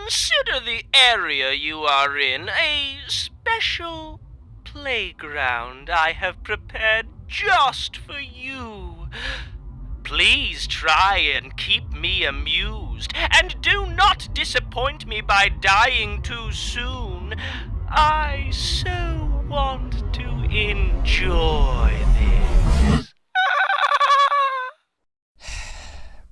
Consider the area you are in a special playground I have prepared just for you. Please try and keep me amused, and do not disappoint me by dying too soon. I so want to enjoy this.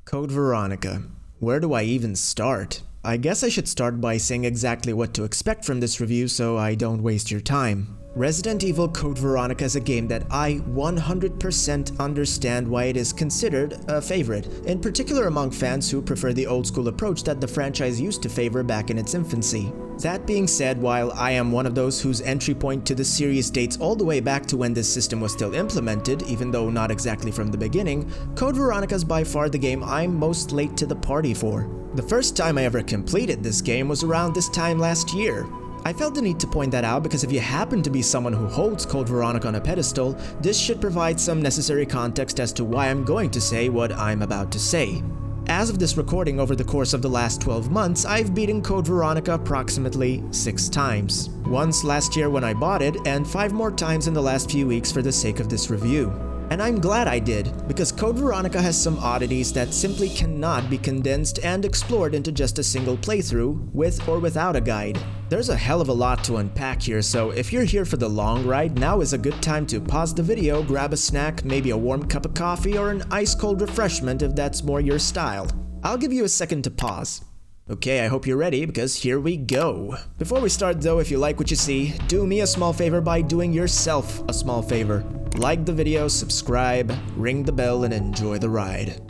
Code Veronica. Where do I even start? I guess I should start by saying exactly what to expect from this review so I don't waste your time. Resident Evil Code Veronica is a game that I 100% understand why it is considered a favorite, in particular among fans who prefer the old school approach that the franchise used to favor back in its infancy. That being said, while I am one of those whose entry point to the series dates all the way back to when this system was still implemented, even though not exactly from the beginning, Code Veronica is by far the game I'm most late to the party for. The first time I ever completed this game was around this time last year. I felt the need to point that out because if you happen to be someone who holds Code Veronica on a pedestal, this should provide some necessary context as to why I'm going to say what I'm about to say. As of this recording, over the course of the last 12 months, I've beaten Code Veronica approximately 6 times. Once last year when I bought it, and 5 more times in the last few weeks for the sake of this review. And I'm glad I did, because Code Veronica has some oddities that simply cannot be condensed and explored into just a single playthrough, with or without a guide. There's a hell of a lot to unpack here, so if you're here for the long ride, now is a good time to pause the video, grab a snack, maybe a warm cup of coffee, or an ice-cold refreshment if that's more your style. I'll give you a second to pause. Okay, I hope you're ready, because here we go. Before we start though, if you like what you see, do me a small favor by doing yourself a small favor. Like the video, subscribe, ring the bell, and enjoy the ride.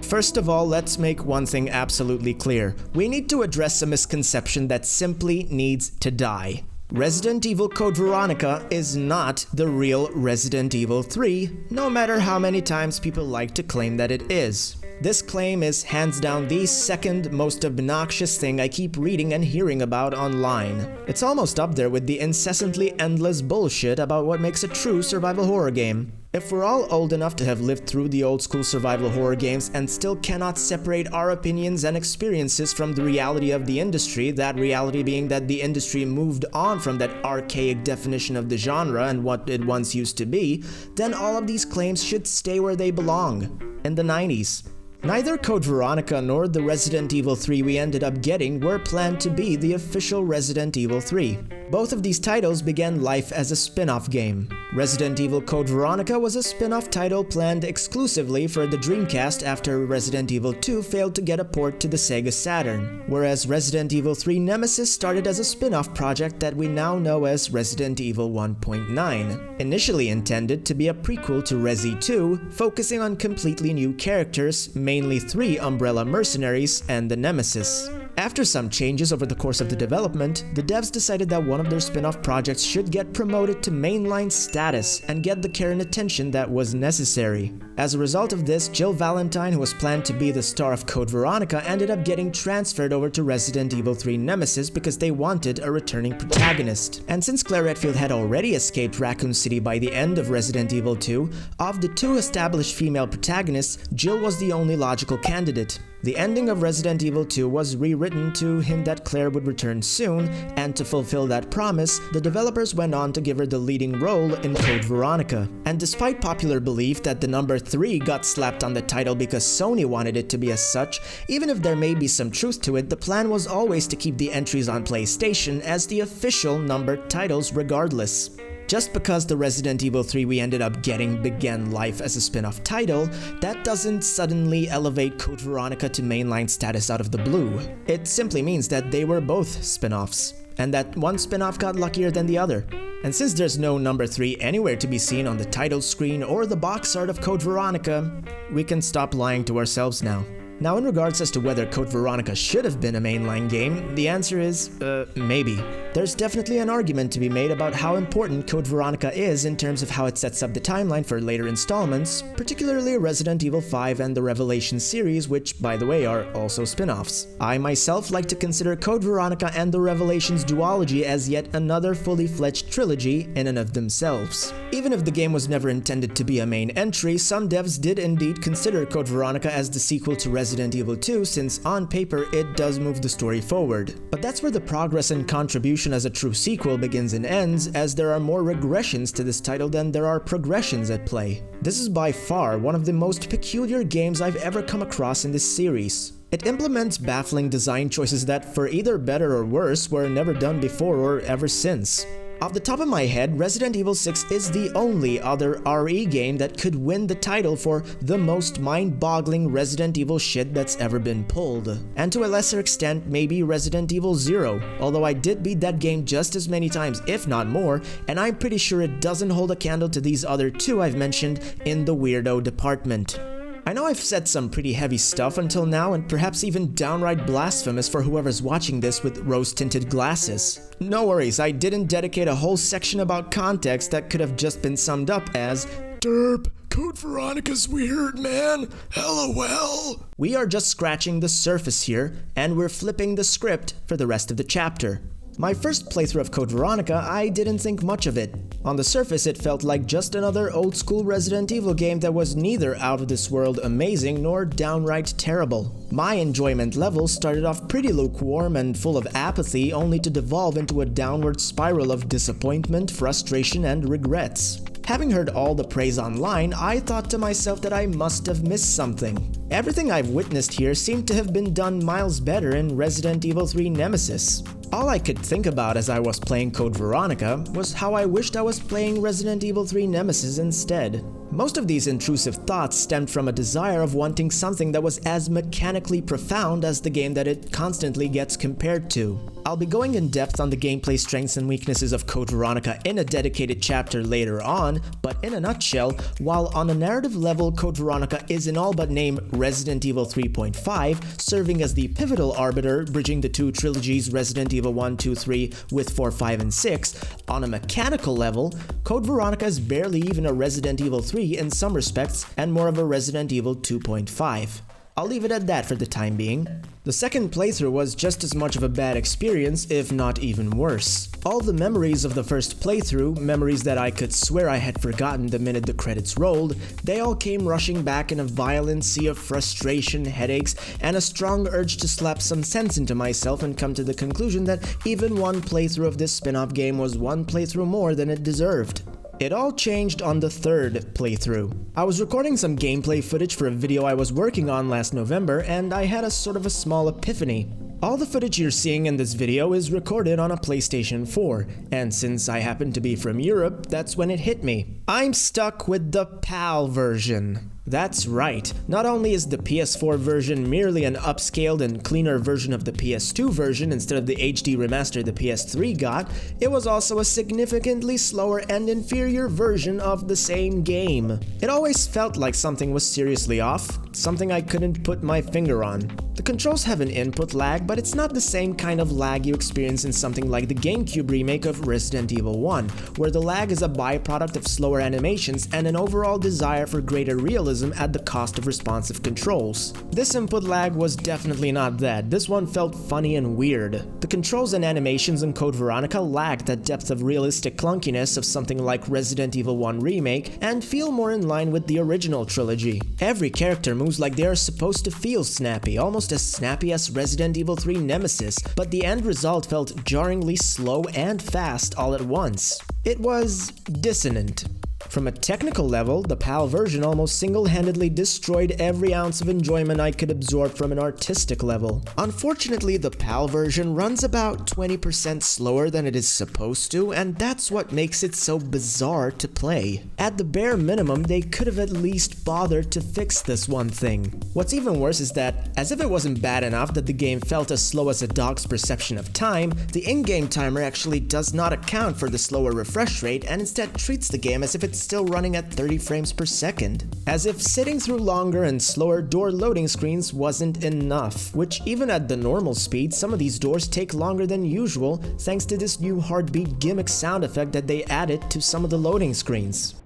First of all, let's make one thing absolutely clear. We need to address a misconception that simply needs to die. Resident Evil Code Veronica is not the real Resident Evil 3, no matter how many times people like to claim that it is. This claim is hands down the second most obnoxious thing I keep reading and hearing about online. It's almost up there with the incessantly endless bullshit about what makes a true survival horror game. If we're all old enough to have lived through the old school survival horror games and still cannot separate our opinions and experiences from the reality of the industry, that reality being that the industry moved on from that archaic definition of the genre and what it once used to be, then all of these claims should stay where they belong, in the 90s. Neither Code Veronica nor the Resident Evil 3 we ended up getting were planned to be the official Resident Evil 3. Both of these titles began life as a spin-off game. Resident Evil Code Veronica was a spin-off title planned exclusively for the Dreamcast after Resident Evil 2 failed to get a port to the Sega Saturn, whereas Resident Evil 3 Nemesis started as a spin-off project that we now know as Resident Evil 1.9, initially intended to be a prequel to Resi 2, focusing on completely new characters, mainly 3 Umbrella mercenaries and the Nemesis. After some changes over the course of the development, the devs decided that one of their spin-off projects should get promoted to mainline status and get the care and attention that was necessary. As a result of this, Jill Valentine, who was planned to be the star of Code Veronica, ended up getting transferred over to Resident Evil 3 Nemesis because they wanted a returning protagonist. And since Claire Redfield had already escaped Raccoon City by the end of Resident Evil 2, of the 2 established female protagonists, Jill was the only logical candidate. The ending of Resident Evil 2 was rewritten to hint that Claire would return soon, and to fulfill that promise, the developers went on to give her the leading role in Code Veronica. And despite popular belief that the number 3 got slapped on the title because Sony wanted it to be as such, even if there may be some truth to it, the plan was always to keep the entries on PlayStation as the official numbered titles regardless. Just because the Resident Evil 3 we ended up getting began life as a spin-off title, that doesn't suddenly elevate Code Veronica to mainline status out of the blue. It simply means that they were both spin-offs, and that one spin-off got luckier than the other. And since there's no number 3 anywhere to be seen on the title screen or the box art of Code Veronica, we can stop lying to ourselves now. Now, in regards as to whether Code Veronica should have been a mainline game, the answer is, maybe. There's definitely an argument to be made about how important Code Veronica is in terms of how it sets up the timeline for later installments, particularly Resident Evil 5 and the Revelations series, which, by the way, are also spin-offs. I myself like to consider Code Veronica and the Revelations duology as yet another fully fledged trilogy in and of themselves. Even if the game was never intended to be a main entry, some devs did indeed consider Code Veronica as the sequel to Resident Evil 2, since on paper it does move the story forward. But that's where the progress and contribution as a true sequel begins and ends, as there are more regressions to this title than there are progressions at play. This is by far one of the most peculiar games I've ever come across in this series. It implements baffling design choices that, for either better or worse, were never done before or ever since. Off the top of my head, Resident Evil 6 is the only other RE game that could win the title for the most mind-boggling Resident Evil shit that's ever been pulled. And to a lesser extent, maybe Resident Evil 0, although I did beat that game just as many times, if not more, and I'm pretty sure it doesn't hold a candle to these other two I've mentioned in the weirdo department. I know I've said some pretty heavy stuff until now, and perhaps even downright blasphemous for whoever's watching this with rose-tinted glasses. No worries, I didn't dedicate a whole section about context that could have just been summed up as "Derp, Code Veronica's weird, man. LOL." We are just scratching the surface here, and we're flipping the script for the rest of the chapter. My first playthrough of Code Veronica, I didn't think much of it. On the surface, it felt like just another old-school Resident Evil game that was neither out of this world amazing nor downright terrible. My enjoyment level started off pretty lukewarm and full of apathy, only to devolve into a downward spiral of disappointment, frustration, and regrets. Having heard all the praise online, I thought to myself that I must have missed something. Everything I've witnessed here seemed to have been done miles better in Resident Evil 3 Nemesis. All I could think about as I was playing Code Veronica was how I wished I was playing Resident Evil 3 Nemesis instead. Most of these intrusive thoughts stemmed from a desire of wanting something that was as mechanically profound as the game that it constantly gets compared to. I'll be going in depth on the gameplay strengths and weaknesses of Code Veronica in a dedicated chapter later on, but in a nutshell, while on a narrative level Code Veronica is in all but name Resident Evil 3.5, serving as the pivotal arbiter bridging the two trilogies Resident Evil 1, 2, 3 with 4, 5, and 6, on a mechanical level, Code Veronica is barely even a Resident Evil 3 in some respects and more of a Resident Evil 2.5. I'll leave it at that for the time being. The second playthrough was just as much of a bad experience, if not even worse. All the memories of the first playthrough, memories that I could swear I had forgotten the minute the credits rolled, they all came rushing back in a violent sea of frustration, headaches, and a strong urge to slap some sense into myself and come to the conclusion that even one playthrough of this spin-off game was one playthrough more than it deserved. It all changed on the third playthrough. I was recording some gameplay footage for a video I was working on last November, and I had a sort of a small epiphany. All the footage you're seeing in this video is recorded on a PlayStation 4, and since I happen to be from Europe, that's when it hit me. I'm stuck with the PAL version. That's right, not only is the PS4 version merely an upscaled and cleaner version of the PS2 version instead of the HD remaster the PS3 got, it was also a significantly slower and inferior version of the same game. It always felt like something was seriously off, something I couldn't put my finger on. The controls have an input lag, but it's not the same kind of lag you experience in something like the GameCube remake of Resident Evil 1, where the lag is a byproduct of slower animations and an overall desire for greater realism at the cost of responsive controls. This input lag was definitely not that. This one felt funny and weird. The controls and animations in Code Veronica lack that depth of realistic clunkiness of something like Resident Evil 1 Remake and feel more in line with the original trilogy. Every character moves like they are supposed to feel snappy, almost as snappy as Resident Evil 3 Nemesis, but the end result felt jarringly slow and fast all at once. It was dissonant. From a technical level, the PAL version almost single-handedly destroyed every ounce of enjoyment I could absorb from an artistic level. Unfortunately, the PAL version runs about 20% slower than it is supposed to, and that's what makes it so bizarre to play. At the bare minimum, they could have at least bothered to fix this one thing. What's even worse is that, as if it wasn't bad enough that the game felt as slow as a dog's perception of time, the in-game timer actually does not account for the slower refresh rate and instead treats the game as if it it's still running at 30 frames per second. As if sitting through longer and slower door loading screens wasn't enough, which even at the normal speed, some of these doors take longer than usual thanks to this new heartbeat gimmick sound effect that they added to some of the loading screens.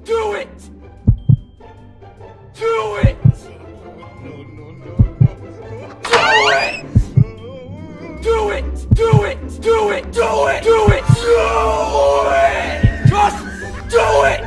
Do it! Do it! Do it! Do it! Do it! Do it! Do it! Do it! Do it! Just do it!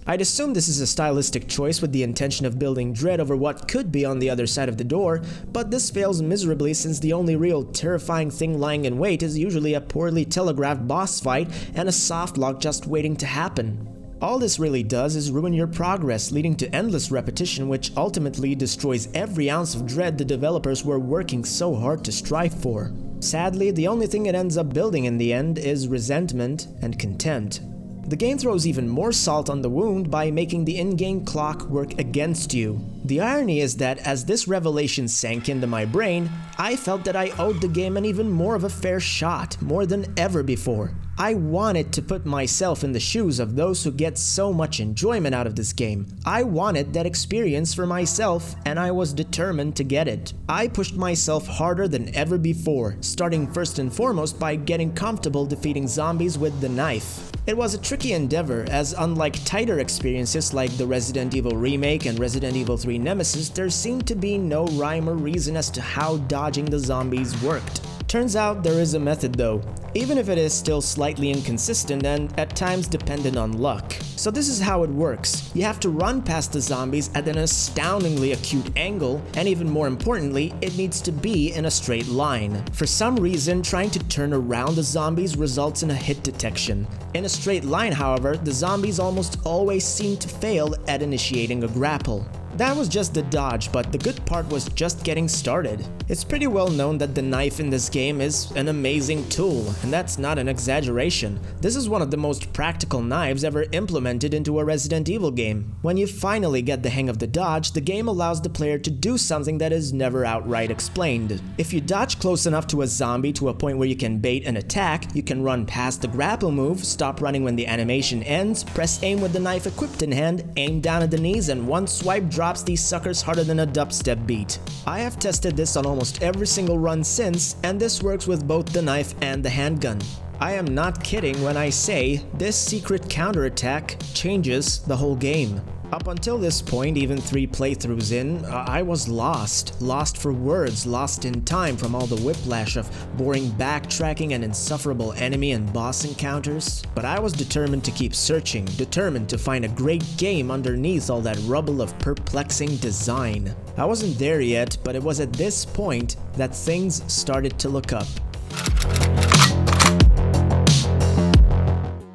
I'd assume this is a stylistic choice with the intention of building dread over what could be on the other side of the door, but this fails miserably since the only real terrifying thing lying in wait is usually a poorly telegraphed boss fight and a softlock just waiting to happen. All this really does is ruin your progress, leading to endless repetition which ultimately destroys every ounce of dread the developers were working so hard to strive for. Sadly, the only thing it ends up building in the end is resentment and contempt. The game throws even more salt on the wound by making the in-game clock work against you. The irony is that as this revelation sank into my brain, I felt that I owed the game an even more of a fair shot, more than ever before. I wanted to put myself in the shoes of those who get so much enjoyment out of this game. I wanted that experience for myself, and I was determined to get it. I pushed myself harder than ever before, starting first and foremost by getting comfortable defeating zombies with the knife. It was a tricky endeavor, as unlike tighter experiences like the Resident Evil Remake and Resident Evil 3 Nemesis, there seemed to be no rhyme or reason as to how dodging the zombies worked. Turns out there is a method though, even if it is still slightly inconsistent and at times dependent on luck. So this is how it works. You have to run past the zombies at an astoundingly acute angle, and even more importantly, it needs to be in a straight line. For some reason, trying to turn around the zombies results in a hit detection. In a straight line, however, the zombies almost always seem to fail at initiating a grapple. That was just the dodge, but the good part was just getting started. It's pretty well known that the knife in this game is an amazing tool, and that's not an exaggeration. This is one of the most practical knives ever implemented into a Resident Evil game. When you finally get the hang of the dodge, the game allows the player to do something that is never outright explained. If you dodge close enough to a zombie to a point where you can bait an attack, you can run past the grapple move, stop running when the animation ends, press aim with the knife equipped in hand, aim down at the knees, and one swipe drops these suckers harder than a dubstep beat. I have tested this on almost every single run since, and this works with both the knife and the handgun. I am not kidding when I say this secret counterattack changes the whole game. Up until this point, even 3 playthroughs in, I was lost. Lost for words, lost in time from all the whiplash of boring backtracking and insufferable enemy and boss encounters. But I was determined to keep searching, determined to find a great game underneath all that rubble of perplexing design. I wasn't there yet, but it was at this point that things started to look up.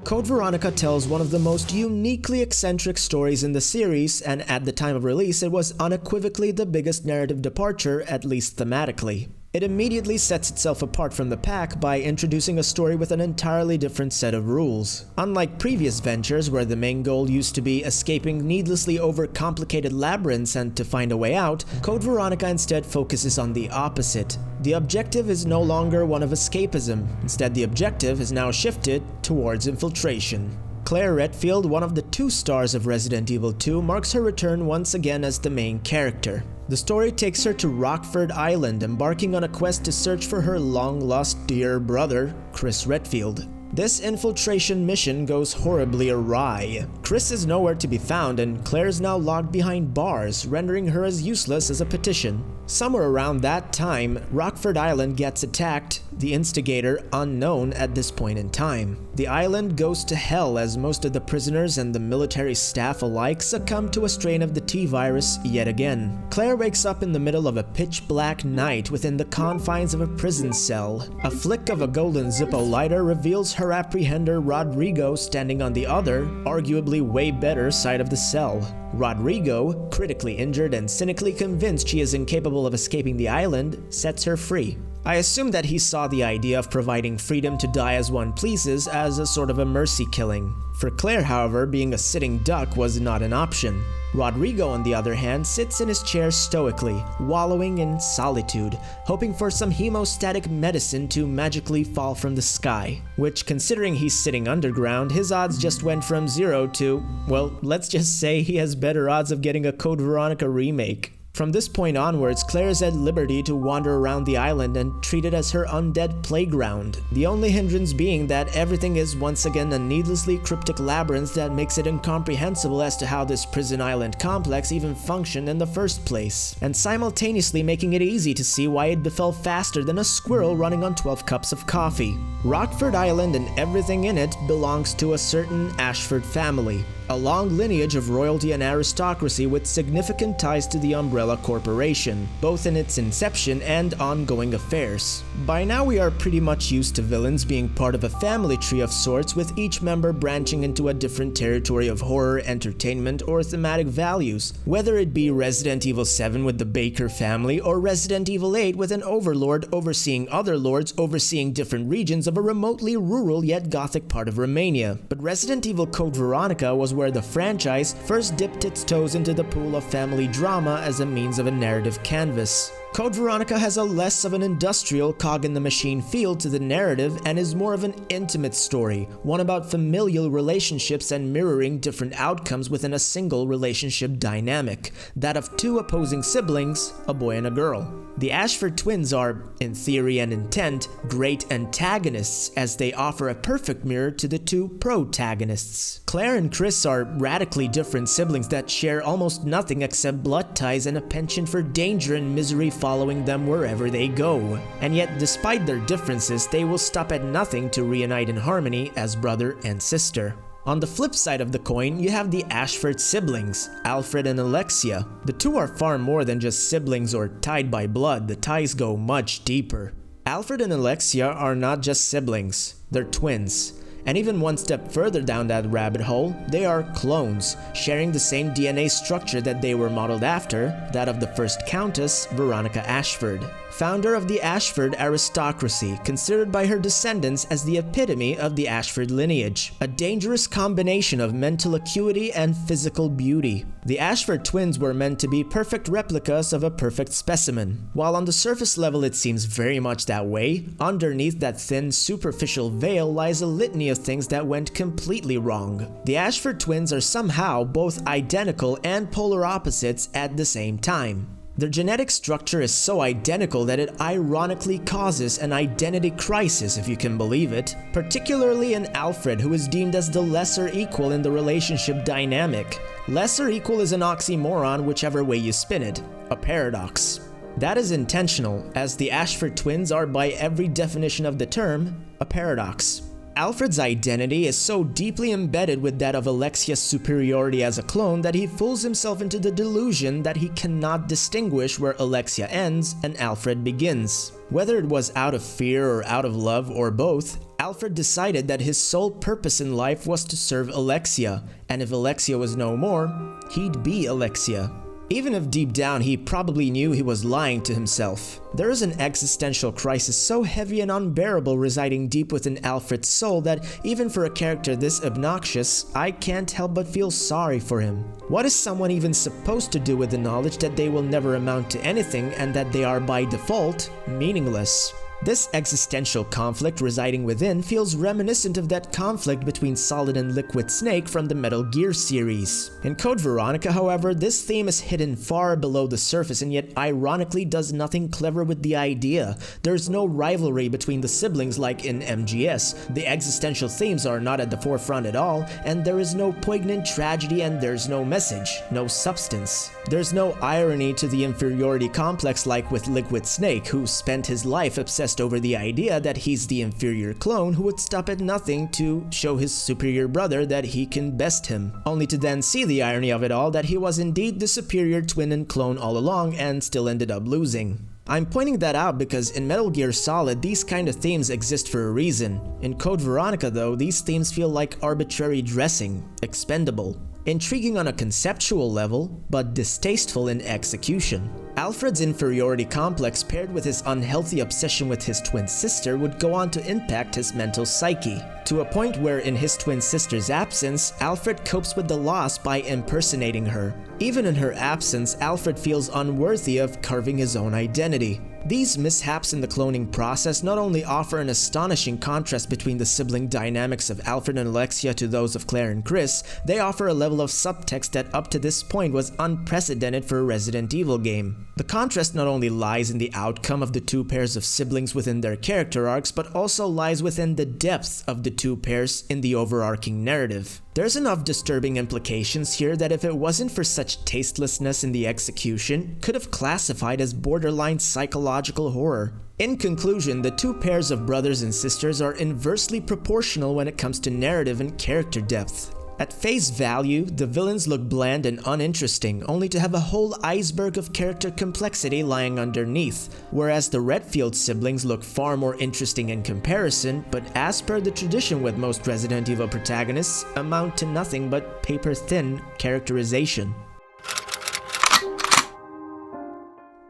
Code Veronica tells one of the most uniquely eccentric stories in the series, and at the time of release it was unequivocally the biggest narrative departure, at least thematically. It immediately sets itself apart from the pack by introducing a story with an entirely different set of rules. Unlike previous ventures where the main goal used to be escaping needlessly overcomplicated labyrinths and to find a way out, Code Veronica instead focuses on the opposite. The objective is no longer one of escapism. Instead, the objective is now shifted towards infiltration. Claire Redfield, one of the 2 stars of Resident Evil 2, marks her return once again as the main character. The story takes her to Rockford Island, embarking on a quest to search for her long-lost dear brother, Chris Redfield. This infiltration mission goes horribly awry. Chris is nowhere to be found, and Claire is now locked behind bars, rendering her as useless as a petition. Somewhere around that time, Rockford Island gets attacked, the instigator unknown at this point in time. The island goes to hell as most of the prisoners and the military staff alike succumb to a strain of the T-virus yet again. Claire wakes up in the middle of a pitch-black night within the confines of a prison cell. A flick of a golden Zippo lighter reveals her apprehender Rodrigo standing on the other, arguably way better side of the cell. Rodrigo, critically injured and cynically convinced she is incapable of escaping the island, sets her free. I assume that he saw the idea of providing freedom to die as one pleases as a sort of a mercy killing. For Claire, however, being a sitting duck was not an option. Rodrigo, on the other hand, sits in his chair stoically, wallowing in solitude, hoping for some hemostatic medicine to magically fall from the sky. Which, considering he's sitting underground, his odds just went from 0 to, well, let's just say he has better odds of getting a Code Veronica remake. From this point onwards, Claire is at liberty to wander around the island and treat it as her undead playground. The only hindrance being that everything is once again a needlessly cryptic labyrinth that makes it incomprehensible as to how this prison island complex even functioned in the first place, and simultaneously making it easy to see why it befell faster than a squirrel running on 12 cups of coffee. Rockford Island and everything in it belongs to a certain Ashford family, a long lineage of royalty and aristocracy with significant ties to the Umbrella Corporation, both in its inception and ongoing affairs. By now we are pretty much used to villains being part of a family tree of sorts, with each member branching into a different territory of horror, entertainment, or thematic values, whether it be Resident Evil 7 with the Baker family or Resident Evil 8 with an overlord overseeing other lords overseeing different regions of a remotely rural yet gothic part of Romania. But Resident Evil Code Veronica was where the franchise first dipped its toes into the pool of family drama as a means of a narrative canvas. Code Veronica has a less of an industrial cog in the machine feel to the narrative and is more of an intimate story, one about familial relationships and mirroring different outcomes within a single relationship dynamic, that of two opposing siblings, a boy and a girl. The Ashford twins are, in theory and intent, great antagonists as they offer a perfect mirror to the two protagonists. Claire and Chris are radically different siblings that share almost nothing except blood ties and a penchant for danger and misery following them wherever they go. And yet, despite their differences, they will stop at nothing to reunite in harmony as brother and sister. On the flip side of the coin, you have the Ashford siblings, Alfred and Alexia. The two are far more than just siblings or tied by blood. The ties go much deeper. Alfred and Alexia are not just siblings, they're twins. And even one step further down that rabbit hole, they are clones, sharing the same DNA structure that they were modeled after, that of the first Countess, Veronica Ashford. Founder of the Ashford aristocracy, considered by her descendants as the epitome of the Ashford lineage, a dangerous combination of mental acuity and physical beauty. The Ashford twins were meant to be perfect replicas of a perfect specimen. While on the surface level it seems very much that way, underneath that thin, superficial veil lies a litany of things that went completely wrong. The Ashford twins are somehow both identical and polar opposites at the same time. Their genetic structure is so identical that it ironically causes an identity crisis, if you can believe it, particularly in Alfred, who is deemed as the lesser equal in the relationship dynamic. Lesser equal is an oxymoron whichever way you spin it, a paradox. That is intentional, as the Ashford twins are by every definition of the term, a paradox. Alfred's identity is so deeply embedded with that of Alexia's superiority as a clone that he fools himself into the delusion that he cannot distinguish where Alexia ends and Alfred begins. Whether it was out of fear or out of love or both, Alfred decided that his sole purpose in life was to serve Alexia, and if Alexia was no more, he'd be Alexia. Even if deep down he probably knew he was lying to himself. There is an existential crisis so heavy and unbearable residing deep within Alfred's soul that even for a character this obnoxious, I can't help but feel sorry for him. What is someone even supposed to do with the knowledge that they will never amount to anything and that they are by default meaningless? This existential conflict residing within feels reminiscent of that conflict between Solid and Liquid Snake from the Metal Gear series. In Code Veronica, however, this theme is hidden far below the surface and yet ironically does nothing clever with the idea. There's no rivalry between the siblings like in MGS, the existential themes are not at the forefront at all, and there is no poignant tragedy and there's no message, no substance. There's no irony to the inferiority complex like with Liquid Snake, who spent his life obsessed over the idea that he's the inferior clone who would stop at nothing to show his superior brother that he can best him, only to then see the irony of it all, that he was indeed the superior twin and clone all along and still ended up losing. I'm pointing that out because in Metal Gear Solid, these kind of themes exist for a reason. In Code Veronica though, these themes feel like arbitrary dressing, expendable. Intriguing on a conceptual level, but distasteful in execution. Alfred's inferiority complex paired with his unhealthy obsession with his twin sister would go on to impact his mental psyche, to a point where in his twin sister's absence, Alfred copes with the loss by impersonating her. Even in her absence, Alfred feels unworthy of carving his own identity. These mishaps in the cloning process not only offer an astonishing contrast between the sibling dynamics of Alfred and Alexia to those of Claire and Chris, they offer a level of subtext that up to this point was unprecedented for a Resident Evil game. The contrast not only lies in the outcome of the two pairs of siblings within their character arcs, but also lies within the depth of the two pairs in the overarching narrative. There's enough disturbing implications here that if it wasn't for such tastelessness in the execution, could have classified as borderline psychological horror. In conclusion, the two pairs of brothers and sisters are inversely proportional when it comes to narrative and character depth. At face value, the villains look bland and uninteresting, only to have a whole iceberg of character complexity lying underneath, whereas the Redfield siblings look far more interesting in comparison, but as per the tradition with most Resident Evil protagonists, amount to nothing but paper-thin characterization.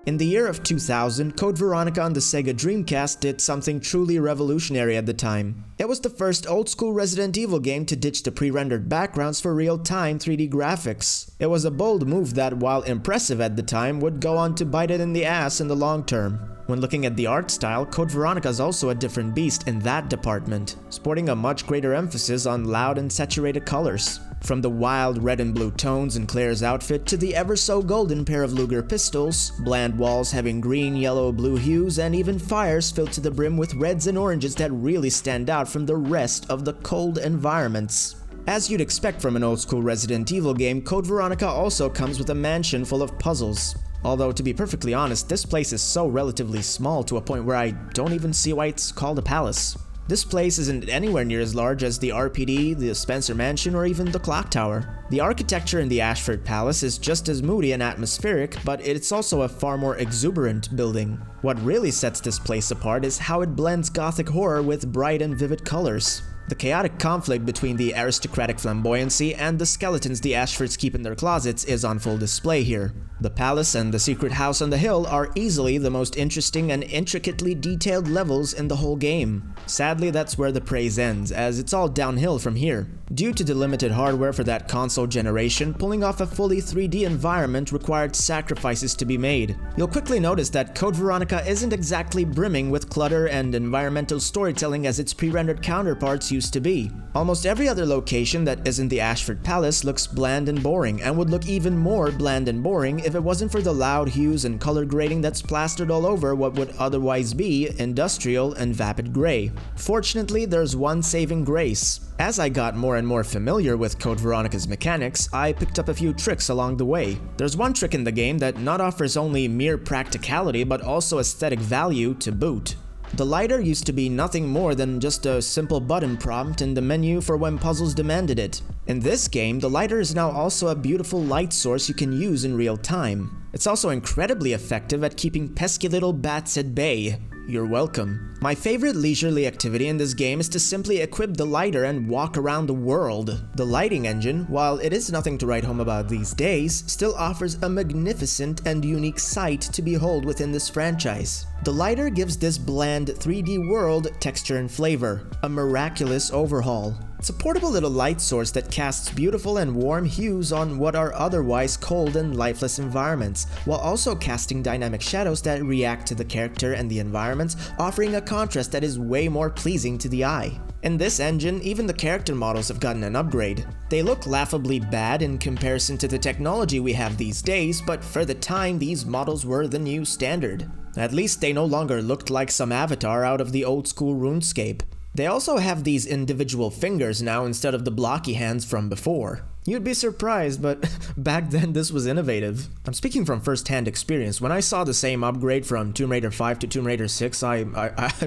In the year of 2000, Code Veronica on the Sega Dreamcast did something truly revolutionary at the time. It was the first old-school Resident Evil game to ditch the pre-rendered backgrounds for real-time 3D graphics. It was a bold move that, while impressive at the time, would go on to bite it in the ass in the long term. When looking at the art style, Code Veronica is also a different beast in that department, sporting a much greater emphasis on loud and saturated colors. From the wild red and blue tones in Claire's outfit to the ever-so-golden pair of Luger pistols, bland walls having green, yellow, blue hues, and even fires filled to the brim with reds and oranges that really stand out from the rest of the cold environments. As you'd expect from an old-school Resident Evil game, Code Veronica also comes with a mansion full of puzzles. Although, to be perfectly honest, this place is so relatively small to a point where I don't even see why it's called a palace. This place isn't anywhere near as large as the RPD, the Spencer Mansion, or even the Clock Tower. The architecture in the Ashford Palace is just as moody and atmospheric, but it's also a far more exuberant building. What really sets this place apart is how it blends gothic horror with bright and vivid colors. The chaotic conflict between the aristocratic flamboyancy and the skeletons the Ashfords keep in their closets is on full display here. The palace and the secret house on the hill are easily the most interesting and intricately detailed levels in the whole game. Sadly, that's where the praise ends, as it's all downhill from here. Due to the limited hardware for that console generation, pulling off a fully 3D environment required sacrifices to be made. You'll quickly notice that Code Veronica isn't exactly brimming with clutter and environmental storytelling as its pre-rendered counterparts used to be. Almost every other location that isn't the Ashford Palace looks bland and boring, and would look even more bland and boring if it wasn't for the loud hues and color grading that's plastered all over what would otherwise be industrial and vapid gray. Fortunately, there's one saving grace. As I got more and more familiar with Code Veronica's mechanics, I picked up a few tricks along the way. There's one trick in the game that not offers only mere practicality but also aesthetic value to boot. The lighter used to be nothing more than just a simple button prompt in the menu for when puzzles demanded it. In this game, the lighter is now also a beautiful light source you can use in real time. It's also incredibly effective at keeping pesky little bats at bay. You're welcome. My favorite leisurely activity in this game is to simply equip the lighter and walk around the world. The lighting engine, while it is nothing to write home about these days, still offers a magnificent and unique sight to behold within this franchise. The lighter gives this bland 3D world texture and flavor, a miraculous overhaul. It's a portable little light source that casts beautiful and warm hues on what are otherwise cold and lifeless environments, while also casting dynamic shadows that react to the character and the environments, offering a contrast that is way more pleasing to the eye. In this engine, even the character models have gotten an upgrade. They look laughably bad in comparison to the technology we have these days, but for the time, these models were the new standard. At least they no longer looked like some avatar out of the old school RuneScape. They also have these individual fingers now instead of the blocky hands from before. You'd be surprised, but back then this was innovative. I'm speaking from first-hand experience. When I saw the same upgrade from Tomb Raider 5 to Tomb Raider 6, I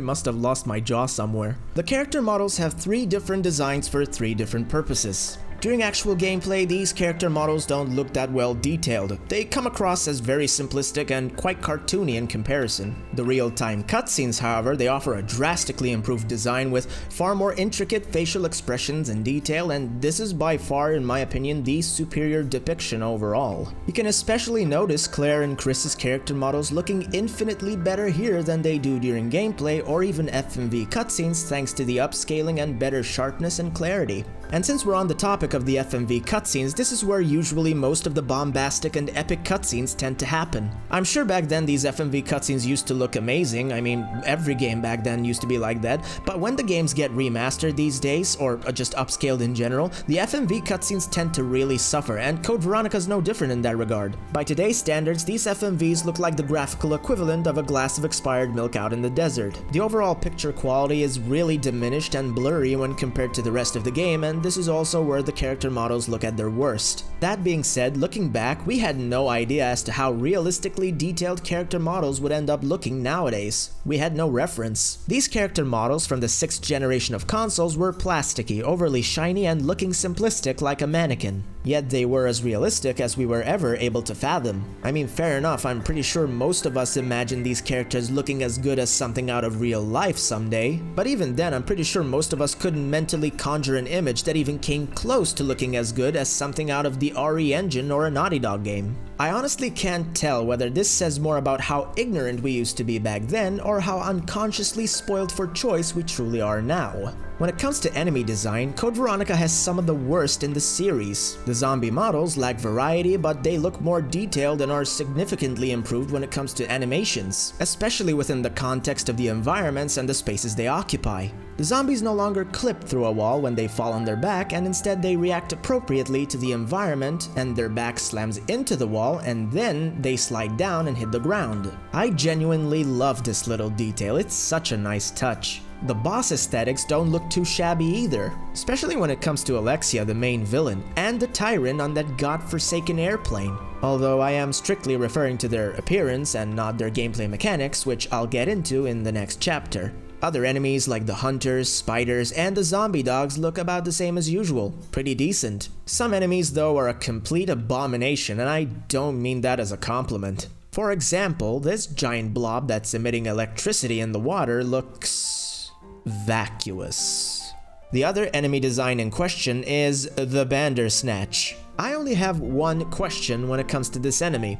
must have lost my jaw somewhere. The character models have 3 different designs for 3 different purposes. During actual gameplay, these character models don't look that well detailed. They come across as very simplistic and quite cartoony in comparison. The real-time cutscenes, however, they offer a drastically improved design with far more intricate facial expressions and detail, and this is by far, in my opinion, the superior depiction overall. You can especially notice Claire and Chris's character models looking infinitely better here than they do during gameplay or even FMV cutscenes, thanks to the upscaling and better sharpness and clarity. And since we're on the topic of the FMV cutscenes, this is where usually most of the bombastic and epic cutscenes tend to happen. I'm sure back then these FMV cutscenes used to look amazing. I mean, every game back then used to be like that, but when the games get remastered these days, or just upscaled in general, the FMV cutscenes tend to really suffer, and Code Veronica is no different in that regard. By today's standards, these FMVs look like the graphical equivalent of a glass of expired milk out in the desert. The overall picture quality is really diminished and blurry when compared to the rest of the game, and this is also where the character models look at their worst. That being said, looking back, we had no idea as to how realistically detailed character models would end up looking nowadays. We had no reference. These character models from the 6th generation of consoles were plasticky, overly shiny, and looking simplistic like a mannequin. Yet they were as realistic as we were ever able to fathom. I mean, fair enough, I'm pretty sure most of us imagined these characters looking as good as something out of real life someday, but even then I'm pretty sure most of us couldn't mentally conjure an image that even came close to looking as good as something out of the RE engine or a Naughty Dog game. I honestly can't tell whether this says more about how ignorant we used to be back then or how unconsciously spoiled for choice we truly are now. When it comes to enemy design, Code Veronica has some of the worst in the series. The zombie models lack variety, but they look more detailed and are significantly improved when it comes to animations, especially within the context of the environments and the spaces they occupy. The zombies no longer clip through a wall when they fall on their back, and instead they react appropriately to the environment, and their back slams into the wall, and then they slide down and hit the ground. I genuinely love this little detail, it's such a nice touch. The boss aesthetics don't look too shabby either, especially when it comes to Alexia, the main villain, and the Tyrant on that godforsaken airplane. Although I am strictly referring to their appearance and not their gameplay mechanics, which I'll get into in the next chapter. Other enemies like the hunters, spiders, and the zombie dogs look about the same as usual, pretty decent. Some enemies though are a complete abomination, and I don't mean that as a compliment. For example, this giant blob that's emitting electricity in the water looks vacuous. The other enemy design in question is the Bandersnatch. I only have one question when it comes to this enemy.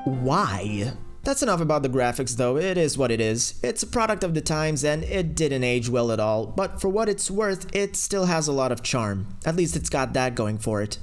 Why? That's enough about the graphics though, it is what it is. It's a product of the times and it didn't age well at all, but for what it's worth, it still has a lot of charm. At least it's got that going for it.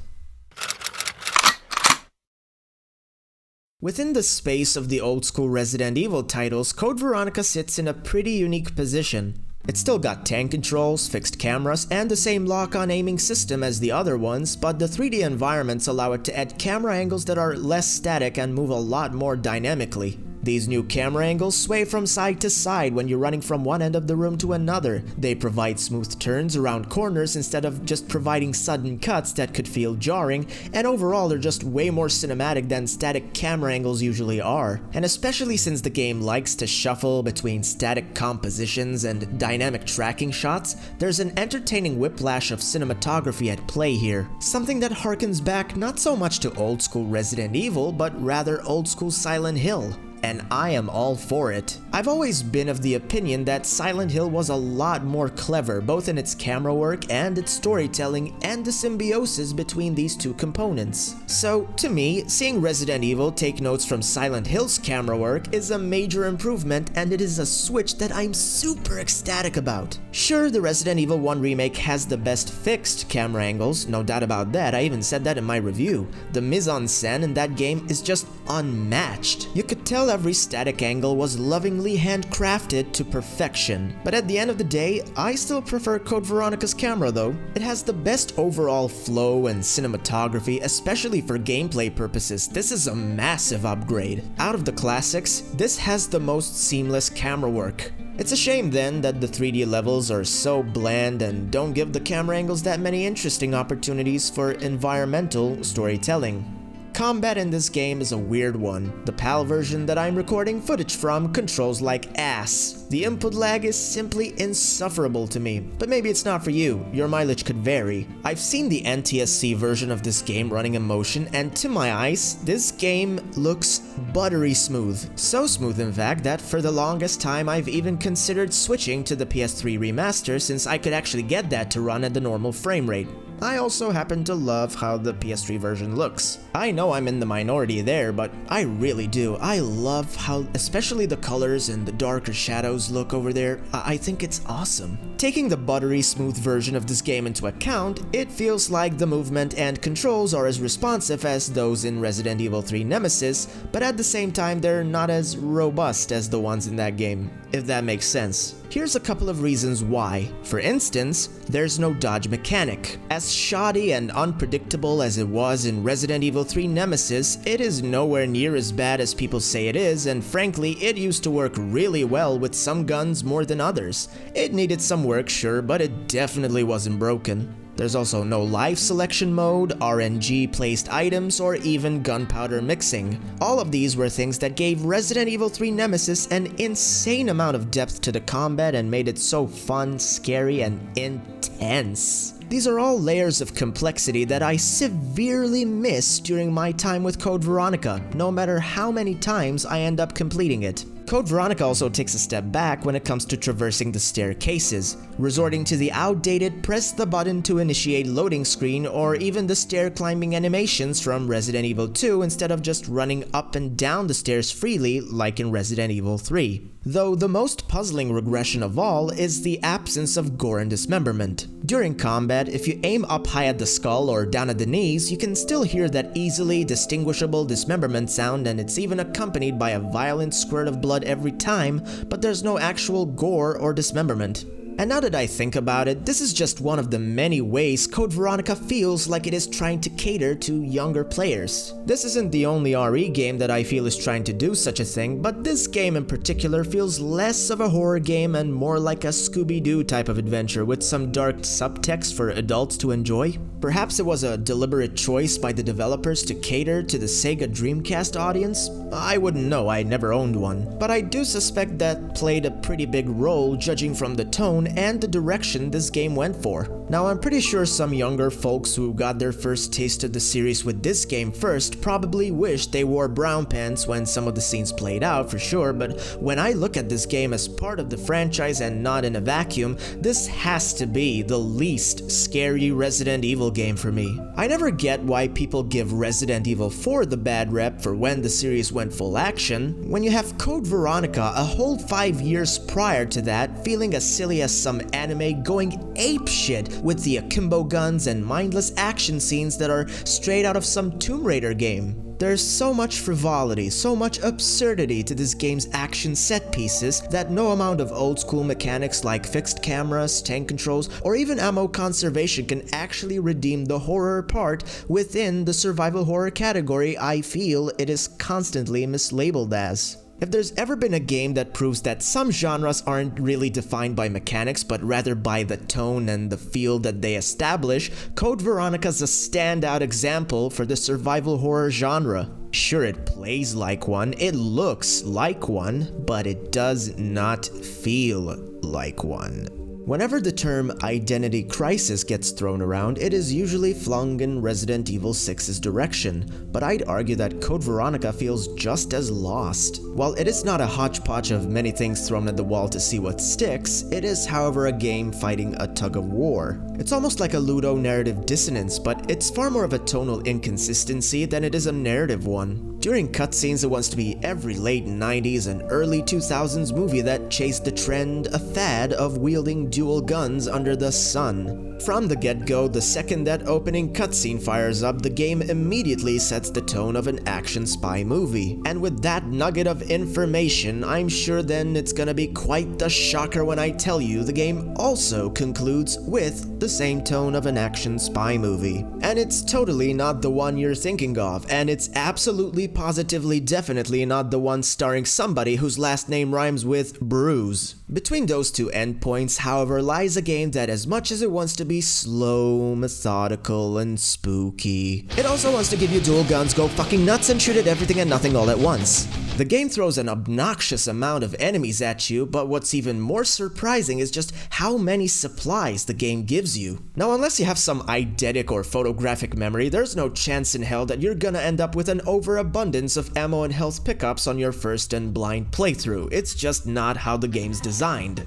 Within the space of the old-school Resident Evil titles, Code Veronica sits in a pretty unique position. It's still got tank controls, fixed cameras, and the same lock-on aiming system as the other ones, but the 3D environments allow it to add camera angles that are less static and move a lot more dynamically. These new camera angles sway from side to side when you're running from one end of the room to another. They provide smooth turns around corners instead of just providing sudden cuts that could feel jarring, and overall they're just way more cinematic than static camera angles usually are. And especially since the game likes to shuffle between static compositions and dynamic tracking shots, there's an entertaining whiplash of cinematography at play here. Something that harkens back not so much to old school Resident Evil, but rather old school Silent Hill. And I am all for it. I've always been of the opinion that Silent Hill was a lot more clever, both in its camera work and its storytelling and the symbiosis between these two components. So, to me, seeing Resident Evil take notes from Silent Hill's camera work is a major improvement, and it is a switch that I'm super ecstatic about. Sure, the Resident Evil 1 remake has the best fixed camera angles, no doubt about that, I even said that in my review. The mise-en-scène in that game is just unmatched. You could tell every static angle was lovingly handcrafted to perfection. But at the end of the day, I still prefer Code Veronica's camera though. It has the best overall flow and cinematography, especially for gameplay purposes. This is a massive upgrade. Out of the classics, this has the most seamless camera work. It's a shame then that the 3D levels are so bland and don't give the camera angles that many interesting opportunities for environmental storytelling. combat in this game is a weird one. The PAL version that I'm recording footage from controls like ass. The input lag is simply insufferable to me, but maybe it's not for you. Your mileage could vary. I've seen the NTSC version of this game running in motion, and to my eyes, this game looks buttery smooth. So smooth in fact that for the longest time I've even considered switching to the PS3 remaster since I could actually get that to run at the normal frame rate. I also happen to love how the PS3 version looks. I know I'm in the minority there, but I really do. I love how especially the colors and the darker shadows look over there. I think it's awesome. Taking the buttery smooth version of this game into account, it feels like the movement and controls are as responsive as those in Resident Evil 3 Nemesis, but at the same time they're not as robust as the ones in that game, if that makes sense. Here's a couple of reasons why. For instance, there's no dodge mechanic. As shoddy and unpredictable as it was in Resident Evil 3 Nemesis, it is nowhere near as bad as people say it is, and frankly, it used to work really well with some guns more than others. It needed some work, sure, but it definitely wasn't broken. There's also no life selection mode, RNG placed items, or even gunpowder mixing. All of these were things that gave Resident Evil 3 Nemesis an insane amount of depth to the combat and made it so fun, scary, and intense. These are all layers of complexity that I severely miss during my time with Code Veronica, no matter how many times I end up completing it. Code Veronica also takes a step back when it comes to traversing the staircases, resorting to the outdated press the button to initiate loading screen or even the stair climbing animations from Resident Evil 2 instead of just running up and down the stairs freely like in Resident Evil 3. Though the most puzzling regression of all is the absence of gore and dismemberment. During combat, if you aim up high at the skull or down at the knees, you can still hear that easily distinguishable dismemberment sound, and it's even accompanied by a violent squirt of blood every time, but there's no actual gore or dismemberment. And now that I think about it, this is just one of the many ways Code Veronica feels like it is trying to cater to younger players. This isn't the only RE game that I feel is trying to do such a thing, but this game in particular feels less of a horror game and more like a Scooby-Doo type of adventure with some dark subtext for adults to enjoy. Perhaps it was a deliberate choice by the developers to cater to the Sega Dreamcast audience? I wouldn't know, I never owned one. But I do suspect that played a pretty big role judging from the tone and the direction this game went for. Now I'm pretty sure some younger folks who got their first taste of the series with this game first probably wish they wore brown pants when some of the scenes played out for sure, but when I look at this game as part of the franchise and not in a vacuum, this has to be the least scary Resident Evil game for me. I never get why people give Resident Evil 4 the bad rep for when the series went full action, when you have Code Veronica a whole 5 years prior to that feeling as silly as some anime going apeshit with the akimbo guns and mindless action scenes that are straight out of some Tomb Raider game. There's so much frivolity, so much absurdity to this game's action set pieces that no amount of old school mechanics like fixed cameras, tank controls, or even ammo conservation can actually redeem the horror part within the survival horror category I feel it is constantly mislabeled as. If there's ever been a game that proves that some genres aren't really defined by mechanics but rather by the tone and the feel that they establish, Code Veronica's a standout example for the survival horror genre. Sure, it plays like one, it looks like one, but it does not feel like one. Whenever the term identity crisis gets thrown around, it is usually flung in Resident Evil 6's direction, but I'd argue that Code Veronica feels just as lost. While it is not a hodgepodge of many things thrown at the wall to see what sticks, it is however a game fighting a tug of war. It's almost like a Ludo narrative dissonance, but it's far more of a tonal inconsistency than it is a narrative one. During cutscenes, it wants to be every late 90s and early 2000s movie that chased the trend, a fad of wielding dual guns under the sun. From the get-go, the second that opening cutscene fires up, the game immediately sets the tone of an action spy movie. And with that nugget of information, I'm sure then it's gonna be quite the shocker when I tell you the game also concludes with the same tone of an action spy movie. And it's totally not the one you're thinking of, and it's absolutely positively definitely not the one starring somebody whose last name rhymes with Bruise. Between those two endpoints, however, lies a game that as much as it wants to be slow, methodical, and spooky, it also wants to give you dual guns, go fucking nuts, and shoot at everything and nothing all at once. The game throws an obnoxious amount of enemies at you, but what's even more surprising is just how many supplies the game gives you. Now, unless you have some eidetic or photographic memory, there's no chance in hell that you're gonna end up with an overabundance of ammo and health pickups on your first and blind playthrough. It's just not how the game's designed.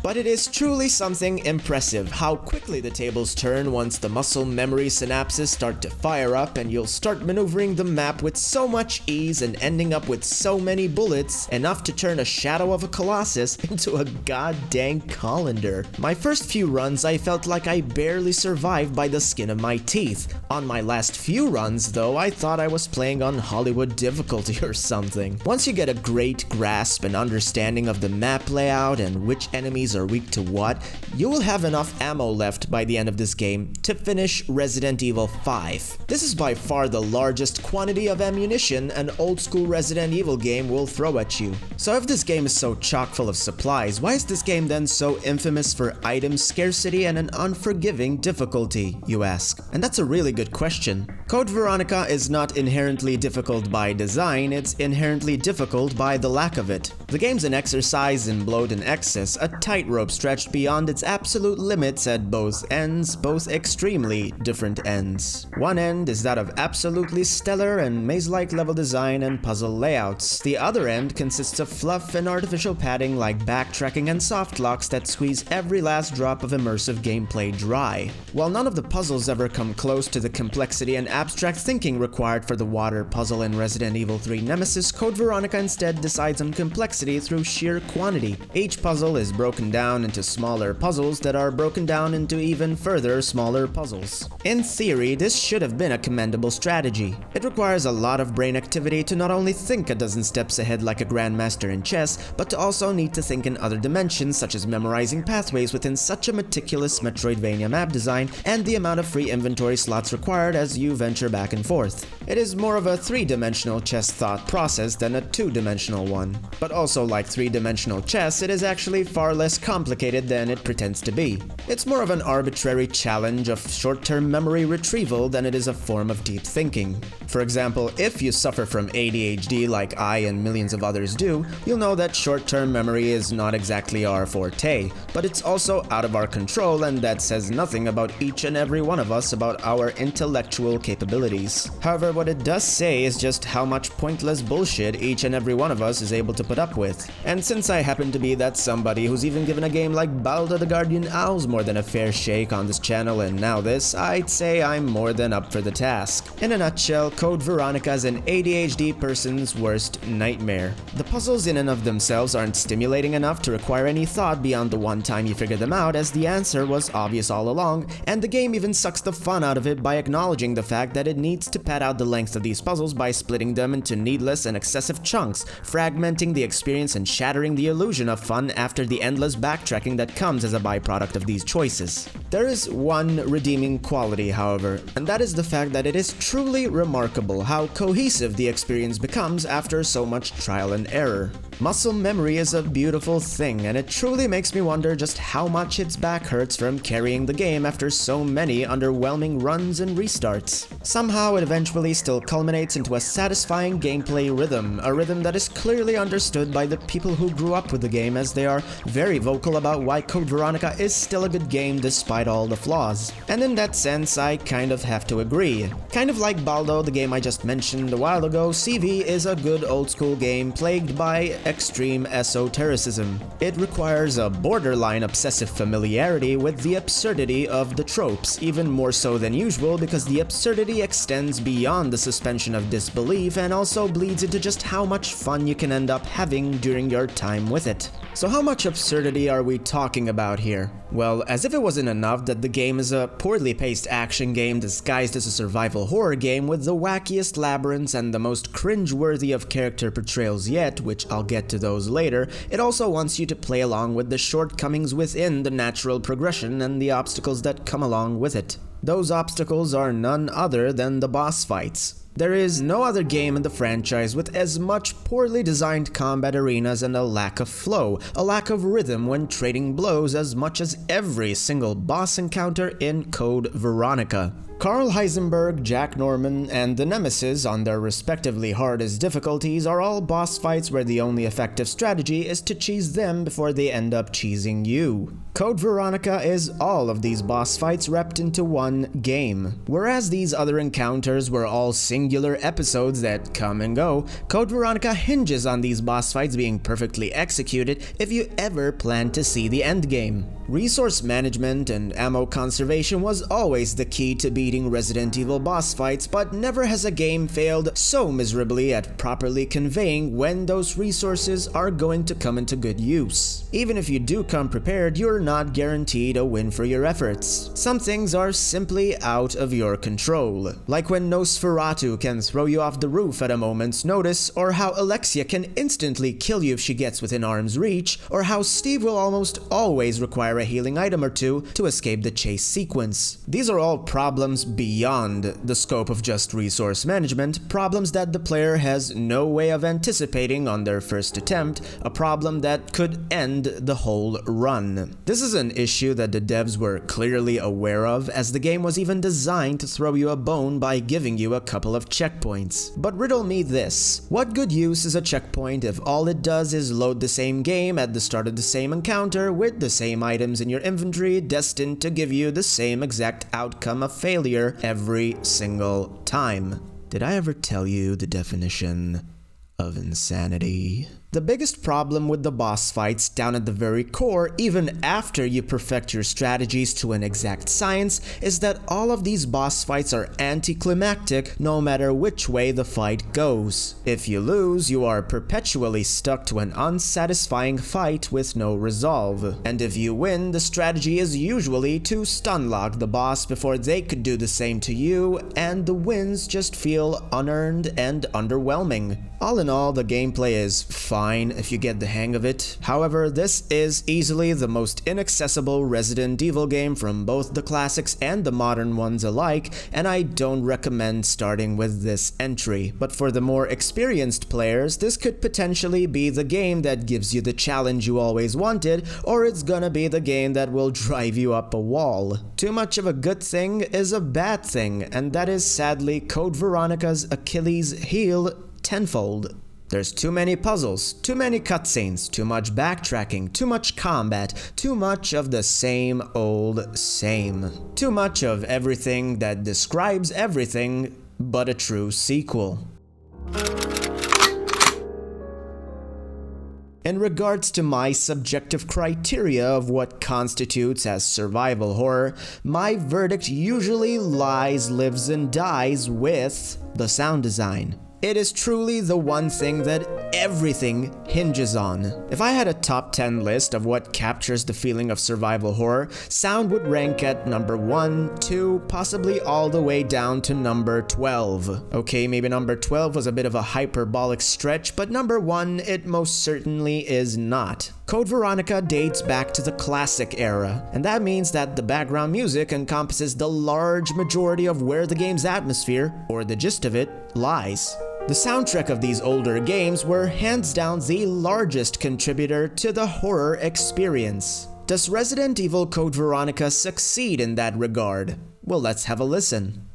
But it is truly something impressive how quickly the tables turn once the muscle memory synapses start to fire up and you'll start maneuvering the map with so much ease and ending up with so many bullets, enough to turn a shadow of a colossus into a goddamn colander. My first few runs I felt like I barely survived by the skin of my teeth. On my last few runs though, I thought I was playing on Hollywood difficulty or something. Once you get a great grasp and understanding of the map layout and which enemies are weak to what, you will have enough ammo left by the end of this game to finish Resident Evil 5. This is by far the largest quantity of ammunition an old school Resident Evil game will throw at you. So if this game is so chock full of supplies, why is this game then so infamous for item scarcity and an unforgiving difficulty, you ask? And that's a really good question. Code Veronica is not inherently difficult by design, it's inherently difficult by the lack of it. The game's an exercise in bloat and excess, a tightrope stretched beyond its absolute limits at both ends, both extremely different ends. One end is that of absolutely stellar and maze-like level design and puzzle layouts. The other end consists of fluff and artificial padding like backtracking and soft locks that squeeze every last drop of immersive gameplay dry. While none of the puzzles ever come close to the complexity and abstract thinking required for the water puzzle in Resident Evil 3 Nemesis, Code Veronica instead decides on complexity through sheer quantity. Each puzzle is broken down into smaller puzzles that are broken down into even further smaller puzzles. In theory, this should have been a commendable strategy. It requires a lot of brain activity to not only think a dozen steps ahead like a grandmaster in chess, but to also need to think in other dimensions such as memorizing pathways within such a meticulous Metroidvania map design and the amount of free inventory slots required as you venture back and forth. It is more of a three-dimensional chess thought process than a two-dimensional one. But also like three-dimensional chess, it is actually far less complicated than it pretends to be. It's more of an arbitrary challenge of short-term memory retrieval than it is a form of deep thinking. For example, if you suffer from ADHD like I and millions of others do, you'll know that short-term memory is not exactly our forte, but it's also out of our control, and that says nothing about each and every one of us about our intellectual capabilities. However, what it does say is just how much pointless bullshit each and every one of us is able to put up with. And since I happen to be that somebody who's even given a game like Baldur the Guardian Owls more than a fair shake on this channel and now this, I'd say I'm more than up for the task. In a nutshell, Code Veronica is an ADHD person's worst nightmare. The puzzles in and of themselves aren't stimulating enough to require any thought beyond the one time you figure them out, as the answer was obvious all along, and the game even sucks the fun out of it by acknowledging the fact that it needs to pad out the length of these puzzles by splitting them into needless and excessive chunks, fragmenting the experience and shattering the illusion of fun after the endless backtracking that comes as a byproduct of these choices. There is one redeeming quality, however, and that is the fact that it is truly remarkable how cohesive the experience becomes after so much trial and error. Muscle memory is a beautiful thing, and it truly makes me wonder just how much its back hurts from carrying the game after so many underwhelming runs and restarts. Somehow it eventually still culminates into a satisfying gameplay rhythm, a rhythm that is clearly understood by the people who grew up with the game, as they are very vocal about why Code Veronica is still a good game despite all the flaws. And in that sense, I kind of have to agree. Kind of like Baldo, the game I just mentioned a while ago, CV is a good old school game plagued by extreme esotericism. It requires a borderline obsessive familiarity with the absurdity of the tropes, even more so than usual because the absurdity extends beyond the suspension of disbelief and also bleeds into just how much fun you can end up having during your time with it. So how much absurdity are we talking about here? Well, as if it wasn't enough that the game is a poorly paced action game disguised as a survival horror game with the wackiest labyrinths and the most cringe-worthy of character portrayals yet, which I'll get to those later, it also wants you to play along with the shortcomings within the natural progression and the obstacles that come along with it. Those obstacles are none other than the boss fights. There is no other game in the franchise with as much poorly designed combat arenas and a lack of flow, a lack of rhythm when trading blows as much as every single boss encounter in Code Veronica. Carl Heisenberg, Jack Norman, and the Nemesis on their respectively hardest difficulties are all boss fights where the only effective strategy is to cheese them before they end up cheesing you. Code Veronica is all of these boss fights wrapped into one game. Whereas these other encounters were all singular episodes that come and go, Code Veronica hinges on these boss fights being perfectly executed if you ever plan to see the endgame. Resource management and ammo conservation was always the key to beating Resident Evil boss fights, but never has a game failed so miserably at properly conveying when those resources are going to come into good use. Even if you do come prepared, you're not guaranteed a win for your efforts. Some things are simply out of your control, like when Nosferatu can throw you off the roof at a moment's notice, or how Alexia can instantly kill you if she gets within arm's reach, or how Steve will almost always require a healing item or two to escape the chase sequence. These are all problems beyond the scope of just resource management, problems that the player has no way of anticipating on their first attempt, a problem that could end the whole run. This is an issue that the devs were clearly aware of, as the game was even designed to throw you a bone by giving you a couple of checkpoints. But riddle me this: what good use is a checkpoint if all it does is load the same game at the start of the same encounter with the same items in your inventory, destined to give you the same exact outcome of failure every single time? Did I ever tell you the definition of insanity? The biggest problem with the boss fights down at the very core, even after you perfect your strategies to an exact science, is that all of these boss fights are anticlimactic no matter which way the fight goes. If you lose, you are perpetually stuck to an unsatisfying fight with no resolve. And if you win, the strategy is usually to stunlock the boss before they could do the same to you, and the wins just feel unearned and underwhelming. All in all, the gameplay is fine if you get the hang of it. However, this is easily the most inaccessible Resident Evil game from both the classics and the modern ones alike, and I don't recommend starting with this entry. But for the more experienced players, this could potentially be the game that gives you the challenge you always wanted, or it's gonna be the game that will drive you up a wall. Too much of a good thing is a bad thing, and that is sadly Code Veronica's Achilles heel tenfold. There's too many puzzles, too many cutscenes, too much backtracking, too much combat, too much of the same old same. Too much of everything that describes everything but a true sequel. In regards to my subjective criteria of what constitutes as survival horror, my verdict usually lives, and dies with the sound design. It is truly the one thing that everything hinges on. If I had a top 10 list of what captures the feeling of survival horror, sound would rank at number 1, 2, possibly all the way down to number 12. Okay, maybe number 12 was a bit of a hyperbolic stretch, but number 1, it most certainly is not. Code Veronica dates back to the classic era, and that means that the background music encompasses the large majority of where the game's atmosphere, or the gist of it, lies. The soundtrack of these older games were hands down the largest contributor to the horror experience. Does Resident Evil Code Veronica succeed in that regard? Well, let's have a listen.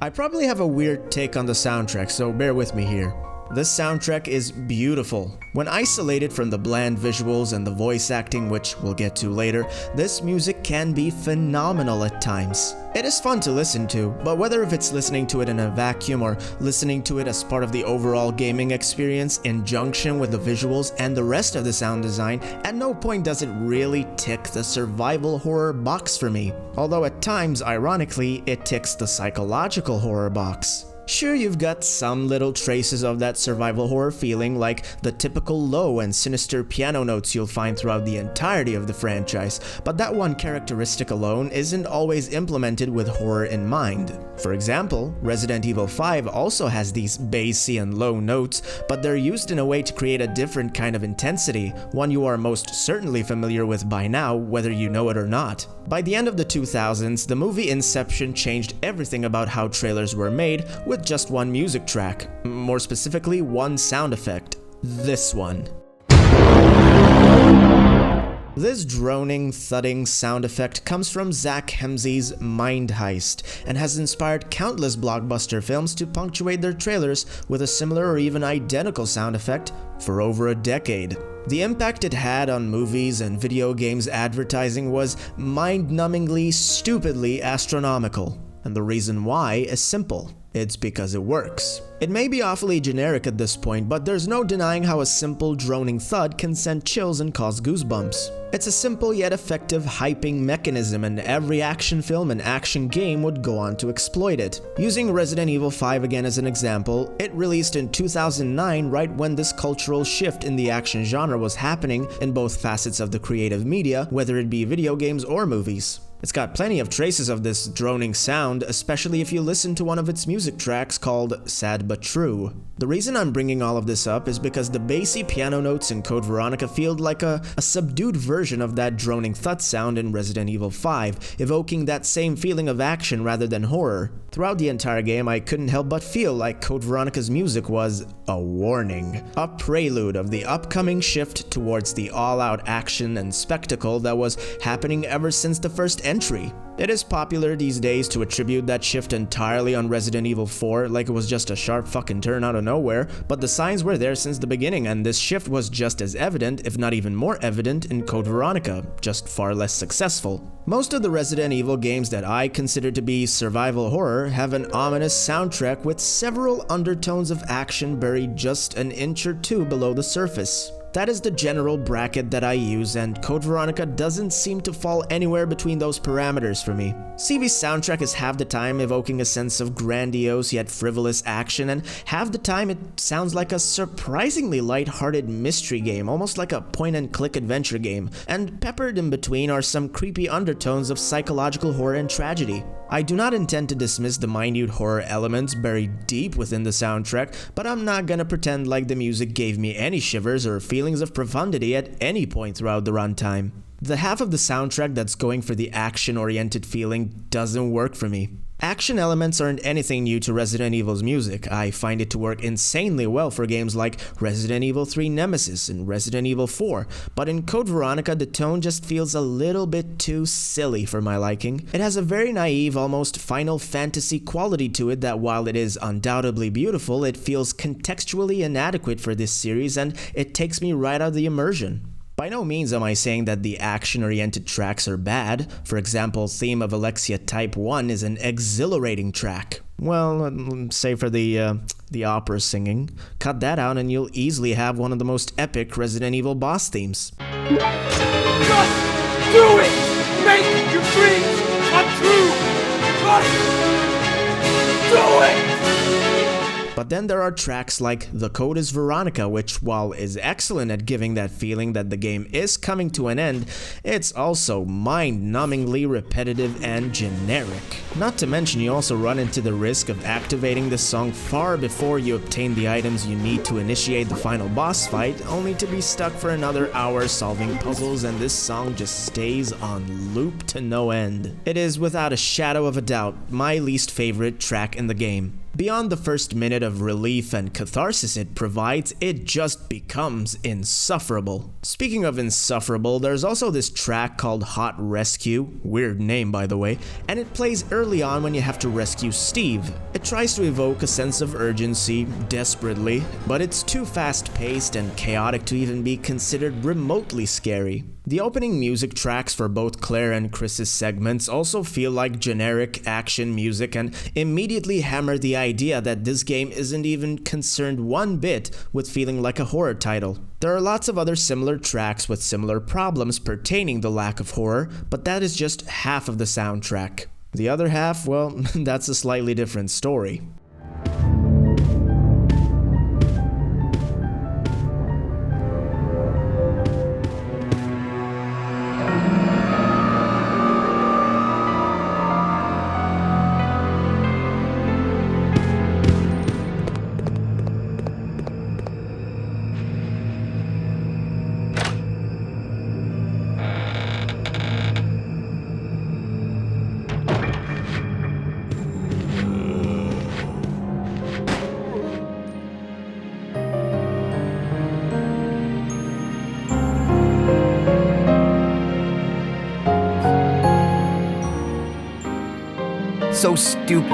I probably have a weird take on the soundtrack, so bear with me here. This soundtrack is beautiful. When isolated from the bland visuals and the voice acting, which we'll get to later, this music can be phenomenal at times. It is fun to listen to, but whether if it's listening to it in a vacuum or listening to it as part of the overall gaming experience in junction with the visuals and the rest of the sound design, at no point does it really tick the survival horror box for me. Although at times, ironically, it ticks the psychological horror box. Sure, you've got some little traces of that survival horror feeling, like the typical low and sinister piano notes you'll find throughout the entirety of the franchise, but that one characteristic alone isn't always implemented with horror in mind. For example, Resident Evil 5 also has these bassy and low notes, but they're used in a way to create a different kind of intensity, one you are most certainly familiar with by now, whether you know it or not. By the end of the 2000s, the movie Inception changed everything about how trailers were made with just one music track. More specifically, one sound effect. This one. This droning, thudding sound effect comes from Zach Hemsey's Mind Heist and has inspired countless blockbuster films to punctuate their trailers with a similar or even identical sound effect for over a decade. The impact it had on movies and video games advertising was mind-numbingly, stupidly astronomical. And the reason why is simple. It's because it works. It may be awfully generic at this point, but there's no denying how a simple droning thud can send chills and cause goosebumps. It's a simple yet effective hyping mechanism, and every action film and action game would go on to exploit it. Using Resident Evil 5 again as an example, it released in 2009 right when this cultural shift in the action genre was happening in both facets of the creative media, whether it be video games or movies. It's got plenty of traces of this droning sound, especially if you listen to one of its music tracks called Sad But True. The reason I'm bringing all of this up is because the bassy piano notes in Code Veronica feel like a subdued version of that droning thud sound in Resident Evil 5, evoking that same feeling of action rather than horror. Throughout the entire game, I couldn't help but feel like Code Veronica's music was a warning, a prelude of the upcoming shift towards the all-out action and spectacle that was happening ever since the first entry. It is popular these days to attribute that shift entirely on Resident Evil 4 like it was just a sharp fucking turn out of nowhere, but the signs were there since the beginning, and this shift was just as evident, if not even more evident, in Code Veronica, just far less successful. Most of the Resident Evil games that I consider to be survival horror have an ominous soundtrack with several undertones of action buried just an inch or two below the surface. That is the general bracket that I use, and Code Veronica doesn't seem to fall anywhere between those parameters for me. CV's soundtrack is half the time evoking a sense of grandiose yet frivolous action, and half the time it sounds like a surprisingly light-hearted mystery game, almost like a point-and-click adventure game, and peppered in between are some creepy undertones of psychological horror and tragedy. I do not intend to dismiss the minute horror elements buried deep within the soundtrack, but I'm not gonna pretend like the music gave me any shivers or feelings of profundity at any point throughout the runtime. The half of the soundtrack that's going for the action-oriented feeling doesn't work for me. Action elements aren't anything new to Resident Evil's music. I find it to work insanely well for games like Resident Evil 3 Nemesis and Resident Evil 4, but in Code Veronica the tone just feels a little bit too silly for my liking. It has a very naive, almost Final Fantasy quality to it that while it is undoubtedly beautiful, it feels contextually inadequate for this series, and it takes me right out of the immersion. By no means am I saying that the action-oriented tracks are bad. For example, Theme of Alexia Type 1 is an exhilarating track. Well, say for the opera singing. Cut that out and you'll easily have one of the most epic Resident Evil boss themes. Just do it! Make your dreams come true! Just do it! But then there are tracks like The Code is Veronica, which, while is excellent at giving that feeling that the game is coming to an end, it's also mind-numbingly repetitive and generic. Not to mention you also run into the risk of activating this song far before you obtain the items you need to initiate the final boss fight, only to be stuck for another hour solving puzzles, and this song just stays on loop to no end. It is without a shadow of a doubt my least favorite track in the game. Beyond the first minute of relief and catharsis it provides, it just becomes insufferable. Speaking of insufferable, there's also this track called Hot Rescue, weird name by the way, and it plays early on when you have to rescue Steve. It tries to evoke a sense of urgency, desperately, but it's too fast-paced and chaotic to even be considered remotely scary. The opening music tracks for both Claire and Chris's segments also feel like generic action music and immediately hammer the idea that this game isn't even concerned one bit with feeling like a horror title. There are lots of other similar tracks with similar problems pertaining the lack of horror, but that is just half of the soundtrack. The other half, well, that's a slightly different story. So stupid.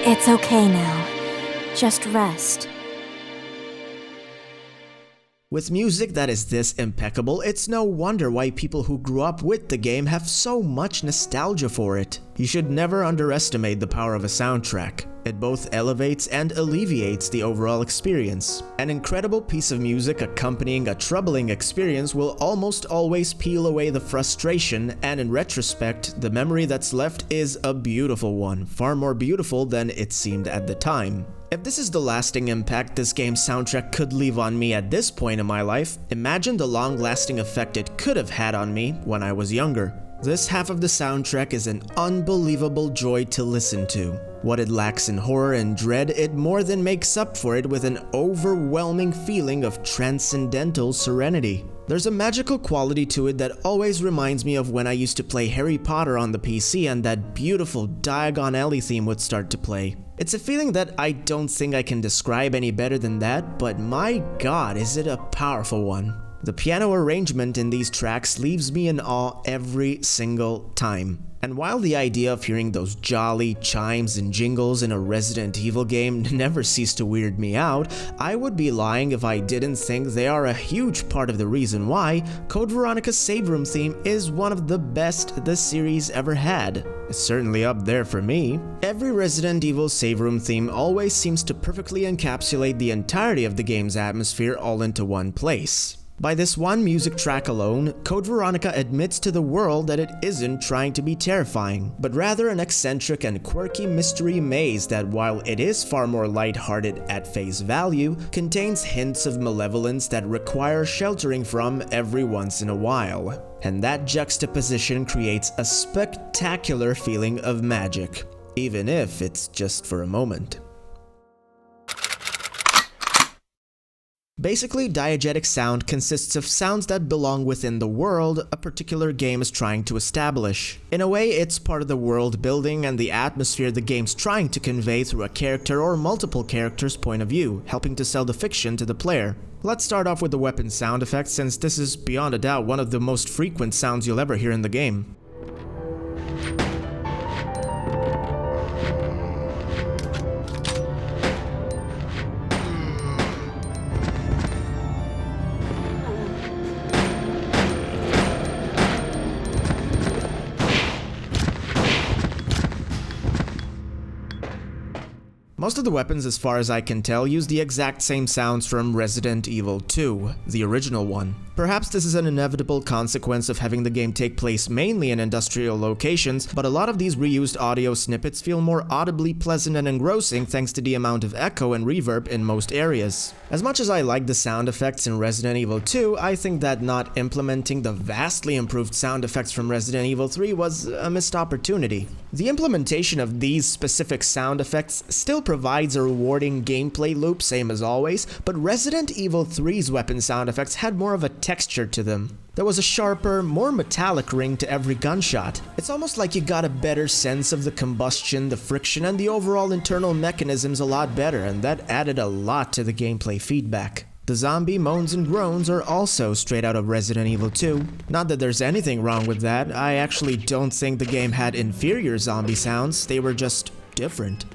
It's okay now. Just rest. With music that is this impeccable, it's no wonder why people who grew up with the game have so much nostalgia for it. You should never underestimate the power of a soundtrack. It both elevates and alleviates the overall experience. An incredible piece of music accompanying a troubling experience will almost always peel away the frustration, and in retrospect, the memory that's left is a beautiful one, far more beautiful than it seemed at the time. If this is the lasting impact this game's soundtrack could leave on me at this point in my life, imagine the long-lasting effect it could have had on me when I was younger. This half of the soundtrack is an unbelievable joy to listen to. What it lacks in horror and dread, it more than makes up for it with an overwhelming feeling of transcendental serenity. There's a magical quality to it that always reminds me of when I used to play Harry Potter on the PC and that beautiful Diegetic theme would start to play. It's a feeling that I don't think I can describe any better than that, but my god, is it a powerful one. The piano arrangement in these tracks leaves me in awe every single time. And while the idea of hearing those jolly chimes and jingles in a Resident Evil game never ceased to weird me out, I would be lying if I didn't think they are a huge part of the reason why Code Veronica's save room theme is one of the best the series ever had. It's certainly up there for me. Every Resident Evil save room theme always seems to perfectly encapsulate the entirety of the game's atmosphere all into one place. By this one music track alone, Code Veronica admits to the world that it isn't trying to be terrifying, but rather an eccentric and quirky mystery maze that, while it is far more lighthearted at face value, contains hints of malevolence that require sheltering from every once in a while. And that juxtaposition creates a spectacular feeling of magic, even if it's just for a moment. Basically, diegetic sound consists of sounds that belong within the world a particular game is trying to establish. In a way, it's part of the world building and the atmosphere the game's trying to convey through a character or multiple characters' point of view, helping to sell the fiction to the player. Let's start off with the weapon sound effects, since this is beyond a doubt one of the most frequent sounds you'll ever hear in the game. Most of the weapons, as far as I can tell, use the exact same sounds from Resident Evil 2, the original one. Perhaps this is an inevitable consequence of having the game take place mainly in industrial locations, but a lot of these reused audio snippets feel more audibly pleasant and engrossing thanks to the amount of echo and reverb in most areas. As much as I like the sound effects in Resident Evil 2, I think that not implementing the vastly improved sound effects from Resident Evil 3 was a missed opportunity. The implementation of these specific sound effects still provides a rewarding gameplay loop, same as always, but Resident Evil 3's weapon sound effects had more of a texture to them. There was a sharper, more metallic ring to every gunshot. It's almost like you got a better sense of the combustion, the friction, and the overall internal mechanisms a lot better, and that added a lot to the gameplay feedback. The zombie moans and groans are also straight out of Resident Evil 2. Not that there's anything wrong with that, I actually don't think the game had inferior zombie sounds, they were just different.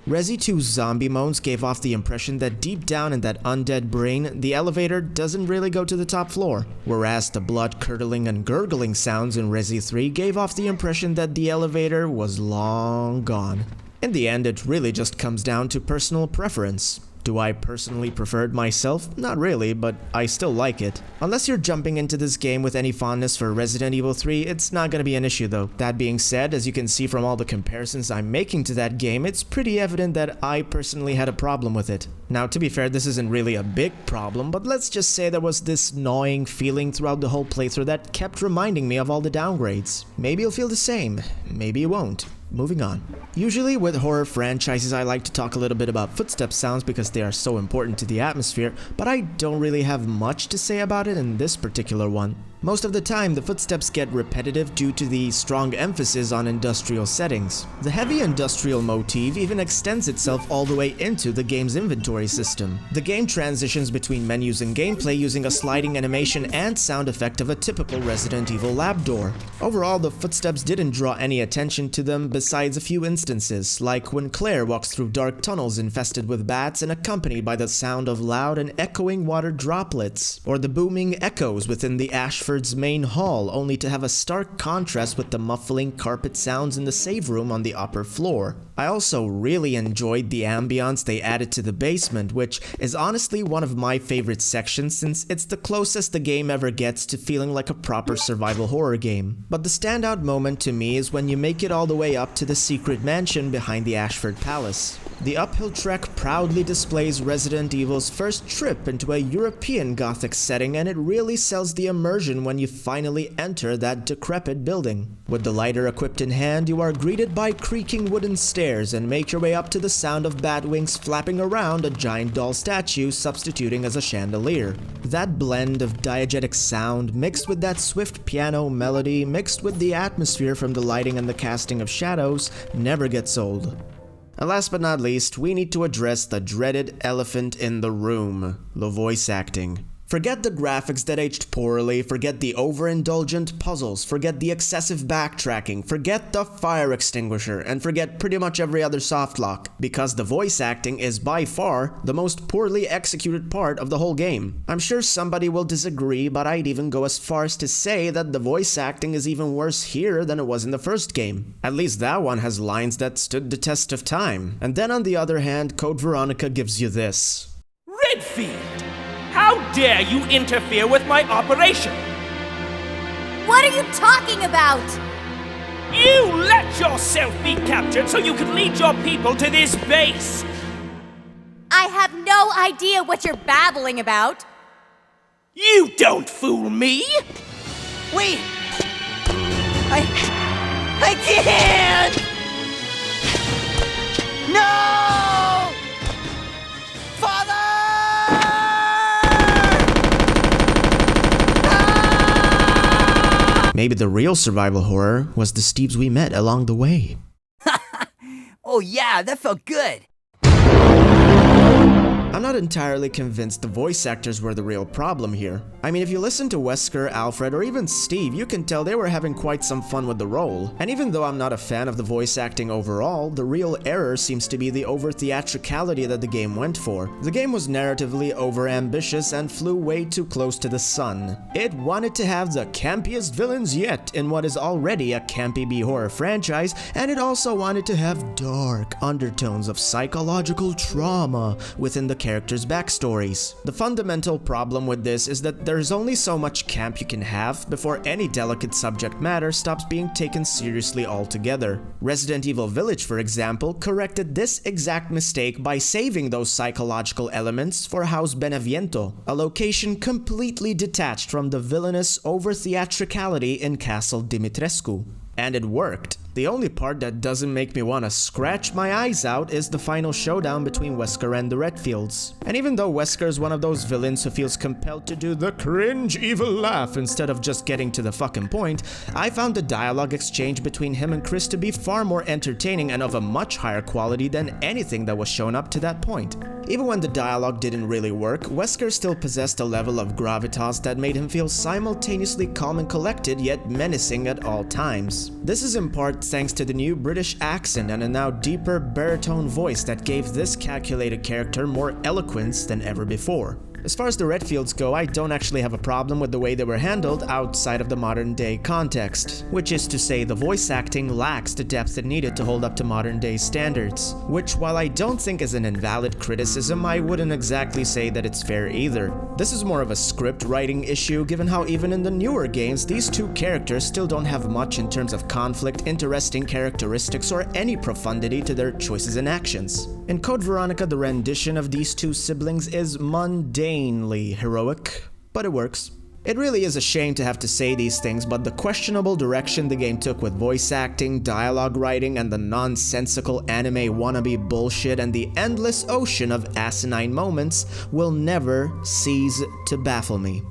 Resi 2's zombie moans gave off the impression that deep down in that undead brain, the elevator doesn't really go to the top floor, whereas the blood-curdling and gurgling sounds in Resi 3 gave off the impression that the elevator was long gone. In the end, it really just comes down to personal preference. Do I personally prefer it myself? Not really, but I still like it. Unless you're jumping into this game with any fondness for Resident Evil 3, it's not gonna be an issue though. That being said, as you can see from all the comparisons I'm making to that game, it's pretty evident that I personally had a problem with it. Now, to be fair, this isn't really a big problem, but let's just say there was this gnawing feeling throughout the whole playthrough that kept reminding me of all the downgrades. Maybe you'll feel the same, maybe you won't. Moving on. Usually with horror franchises I like to talk a little bit about footstep sounds because they are so important to the atmosphere, but I don't really have much to say about it in this particular one. Most of the time, the footsteps get repetitive due to the strong emphasis on industrial settings. The heavy industrial motif even extends itself all the way into the game's inventory system. The game transitions between menus and gameplay using a sliding animation and sound effect of a typical Resident Evil lab door. Overall, the footsteps didn't draw any attention to them besides a few instances, like when Claire walks through dark tunnels infested with bats and accompanied by the sound of loud and echoing water droplets, or the booming echoes within the Ashford's main hall, only to have a stark contrast with the muffling carpet sounds in the save room on the upper floor. I also really enjoyed the ambience they added to the basement, which is honestly one of my favorite sections since it's the closest the game ever gets to feeling like a proper survival horror game. But the standout moment to me is when you make it all the way up to the secret mansion behind the Ashford Palace. The uphill trek proudly displays Resident Evil's first trip into a European Gothic setting, and it really sells the immersion when you finally enter that decrepit building. With the lighter equipped in hand, you are greeted by creaking wooden stairs and make your way up to the sound of bat wings flapping around a giant doll statue substituting as a chandelier. That blend of diegetic sound mixed with that swift piano melody mixed with the atmosphere from the lighting and the casting of shadows never gets old. And last but not least, we need to address the dreaded elephant in the room, the voice acting. Forget the graphics that aged poorly, forget the overindulgent puzzles, forget the excessive backtracking, forget the fire extinguisher, and forget pretty much every other softlock, because the voice acting is by far the most poorly executed part of the whole game. I'm sure somebody will disagree, but I'd even go as far as to say that the voice acting is even worse here than it was in the first game. At least that one has lines that stood the test of time. And then on the other hand, Code Veronica gives you this. Redfield! How dare you interfere with my operation? What are you talking about? You let yourself be captured so you could lead your people to this base! I have no idea what you're babbling about. You don't fool me! Wait! I can't! No! Father! Maybe the real survival horror was the Steves we met along the way. Oh yeah, that felt good. I'm not entirely convinced the voice actors were the real problem here. I mean, if you listen to Wesker, Alfred, or even Steve, you can tell they were having quite some fun with the role. And even though I'm not a fan of the voice acting overall, the real error seems to be the over-theatricality that the game went for. The game was narratively over-ambitious and flew way too close to the sun. It wanted to have the campiest villains yet in what is already a campy B-horror franchise, and it also wanted to have dark undertones of psychological trauma within the characters' backstories. The fundamental problem with this is that there there's only so much camp you can have before any delicate subject matter stops being taken seriously altogether. Resident Evil Village, for example, corrected this exact mistake by saving those psychological elements for House Beneviento, a location completely detached from the villainous over-theatricality in Castle Dimitrescu. And it worked. The only part that doesn't make me want to scratch my eyes out is the final showdown between Wesker and the Redfields. And even though Wesker is one of those villains who feels compelled to do the cringe evil laugh instead of just getting to the fucking point, I found the dialogue exchange between him and Chris to be far more entertaining and of a much higher quality than anything that was shown up to that point. Even when the dialogue didn't really work, Wesker still possessed a level of gravitas that made him feel simultaneously calm and collected yet menacing at all times. This is in part thanks to the new British accent and a now deeper baritone voice that gave this calculated character more eloquence than ever before. As far as the Redfields go, I don't actually have a problem with the way they were handled outside of the modern day context, which is to say the voice acting lacks the depth it needed to hold up to modern day standards, which while I don't think is an invalid criticism, I wouldn't exactly say that it's fair either. This is more of a script writing issue given how even in the newer games, these two characters still don't have much in terms of conflict, interesting characteristics, or any profundity to their choices and actions. In Code Veronica, the rendition of these two siblings is mundanely heroic, but it works. It really is a shame to have to say these things, but the questionable direction the game took with voice acting, dialogue writing, and the nonsensical anime wannabe bullshit and the endless ocean of asinine moments will never cease to baffle me.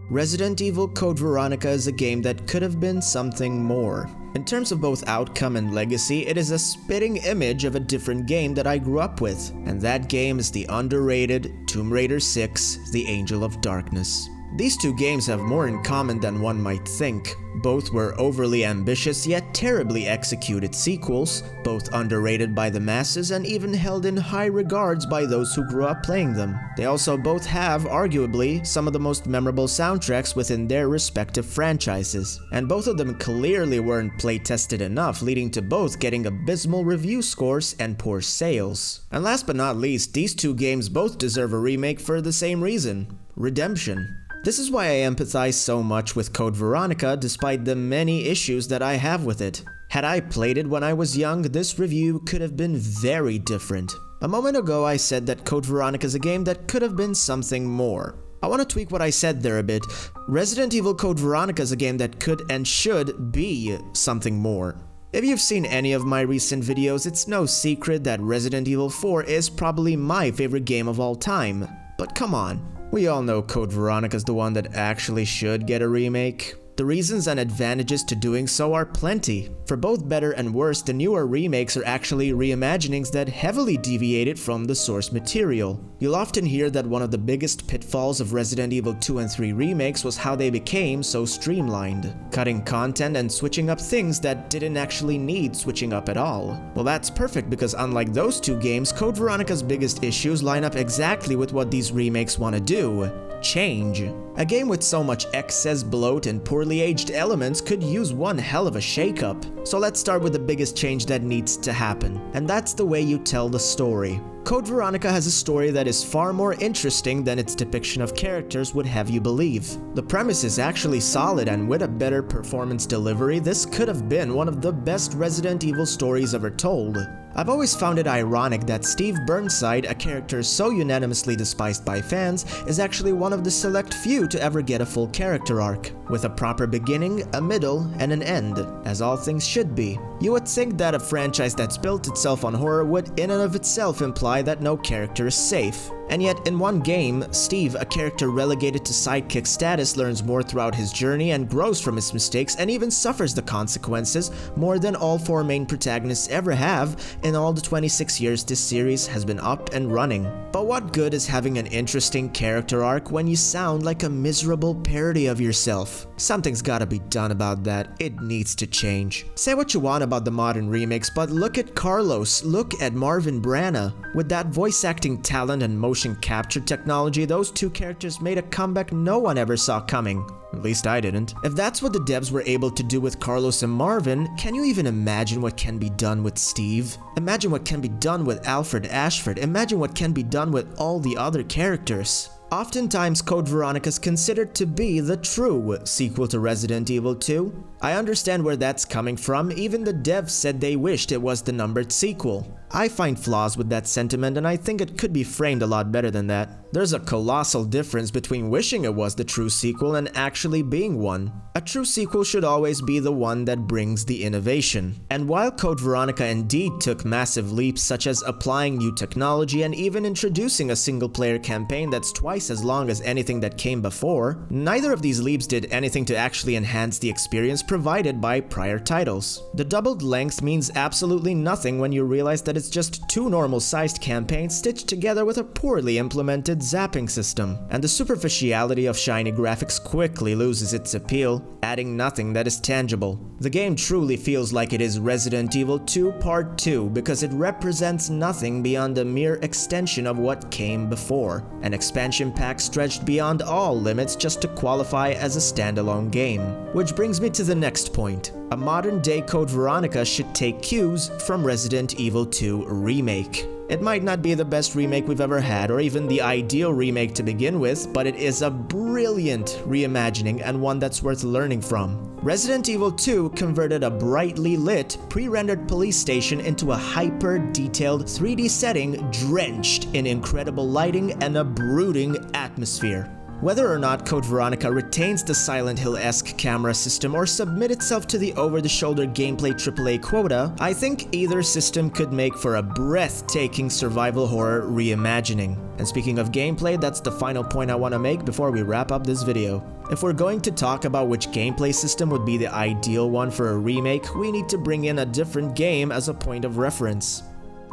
Resident Evil Code Veronica is a game that could have been something more. In terms of both outcome and legacy, it is a spitting image of a different game that I grew up with, and that game is the underrated Tomb Raider 6: The Angel of Darkness. These two games have more in common than one might think. Both were overly ambitious yet terribly executed sequels, both underrated by the masses and even held in high regards by those who grew up playing them. They also both have, arguably, some of the most memorable soundtracks within their respective franchises, and both of them clearly weren't play-tested enough, leading to both getting abysmal review scores and poor sales. And last but not least, these two games both deserve a remake for the same reason: redemption. This is why I empathize so much with Code Veronica despite the many issues that I have with it. Had I played it when I was young, this review could have been very different. A moment ago I said that Code Veronica is a game that could have been something more. I want to tweak what I said there a bit. Resident Evil Code Veronica is a game that could and should be something more. If you've seen any of my recent videos, it's no secret that Resident Evil 4 is probably my favorite game of all time. But come on. We all know Code Veronica is the one that actually should get a remake. The reasons and advantages to doing so are plenty. For both better and worse, the newer remakes are actually reimaginings that heavily deviated from the source material. You'll often hear that one of the biggest pitfalls of Resident Evil 2 and 3 remakes was how they became so streamlined, cutting content and switching up things that didn't actually need switching up at all. Well, that's perfect because unlike those two games, Code Veronica's biggest issues line up exactly with what these remakes want to do: change. A game with so much excess bloat and poorly aged elements could use one hell of a shakeup. So let's start with the biggest change that needs to happen, and that's the way you tell the story. Code Veronica has a story that is far more interesting than its depiction of characters would have you believe. The premise is actually solid, and with a better performance delivery, this could have been one of the best Resident Evil stories ever told. I've always found it ironic that Steve Burnside, a character so unanimously despised by fans, is actually one of the select few to ever get a full character arc, with a proper beginning, a middle, and an end, as all things should be. You would think that a franchise that's built itself on horror would in and of itself imply that no character is safe. And yet, in one game, Steve, a character relegated to sidekick status, learns more throughout his journey and grows from his mistakes and even suffers the consequences more than all four main protagonists ever have in all the 26 years this series has been up and running. But what good is having an interesting character arc when you sound like a miserable parody of yourself? Something's gotta be done about that. It needs to change. Say what you want about the modern remakes, but look at Carlos, look at Marvin Branagh. With that voice acting talent and motion motion capture technology, those two characters made a comeback no one ever saw coming. At least I didn't. If that's what the devs were able to do with Carlos and Marvin, can you even imagine what can be done with Steve? Imagine what can be done with Alfred Ashford. Imagine what can be done with all the other characters. Oftentimes, Code Veronica is considered to be the true sequel to Resident Evil 2. I understand where that's coming from. Even the devs said they wished it was the numbered sequel. I find flaws with that sentiment, and I think it could be framed a lot better than that. There's a colossal difference between wishing it was the true sequel and actually being one. A true sequel should always be the one that brings the innovation. And while Code Veronica indeed took massive leaps such as applying new technology and even introducing a single-player campaign that's twice as long as anything that came before, neither of these leaps did anything to actually enhance the experience provided by prior titles. The doubled length means absolutely nothing when you realize that it's just two normal-sized campaigns stitched together with a poorly implemented zapping system, and the superficiality of shiny graphics quickly loses its appeal, adding nothing that is tangible. The game truly feels like it is Resident Evil 2 Part 2 because it represents nothing beyond a mere extension of what came before, an expansion pack stretched beyond all limits just to qualify as a standalone game. Which brings me to the next point. A modern-day Code Veronica should take cues from Resident Evil 2 Remake. It might not be the best remake we've ever had, or even the ideal remake to begin with, but it is a brilliant reimagining and one that's worth learning from. Resident Evil 2 converted a brightly lit, pre-rendered police station into a hyper-detailed 3D setting drenched in incredible lighting and a brooding atmosphere. Whether or not Code Veronica retains the Silent Hill-esque camera system or submit itself to the over-the-shoulder gameplay AAA quota, I think either system could make for a breathtaking survival horror reimagining. And speaking of gameplay, that's the final point I want to make before we wrap up this video. If we're going to talk about which gameplay system would be the ideal one for a remake, we need to bring in a different game as a point of reference.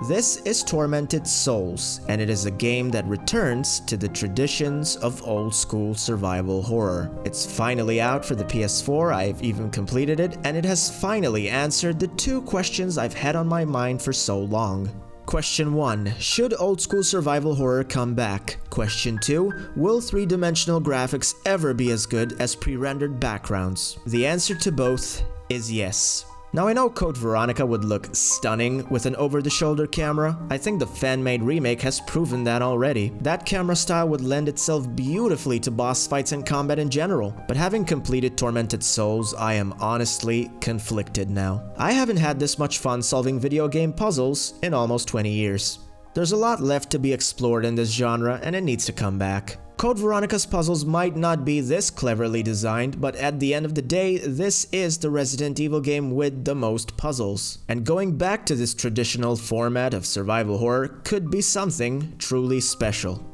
This is Tormented Souls, and it is a game that returns to the traditions of old-school survival horror. It's finally out for the PS4, I've even completed it, and it has finally answered the two questions I've had on my mind for so long. Question 1. Should old-school survival horror come back? Question 2. Will three-dimensional graphics ever be as good as pre-rendered backgrounds? The answer to both is yes. Now I know Code Veronica would look stunning with an over-the-shoulder camera. I think the fan-made remake has proven that already. That camera style would lend itself beautifully to boss fights and combat in general. But having completed Tormented Souls, I am honestly conflicted now. I haven't had this much fun solving video game puzzles in almost 20 years. There's a lot left to be explored in this genre, and it needs to come back. Code Veronica's puzzles might not be this cleverly designed, but at the end of the day, this is the Resident Evil game with the most puzzles. And going back to this traditional format of survival horror could be something truly special.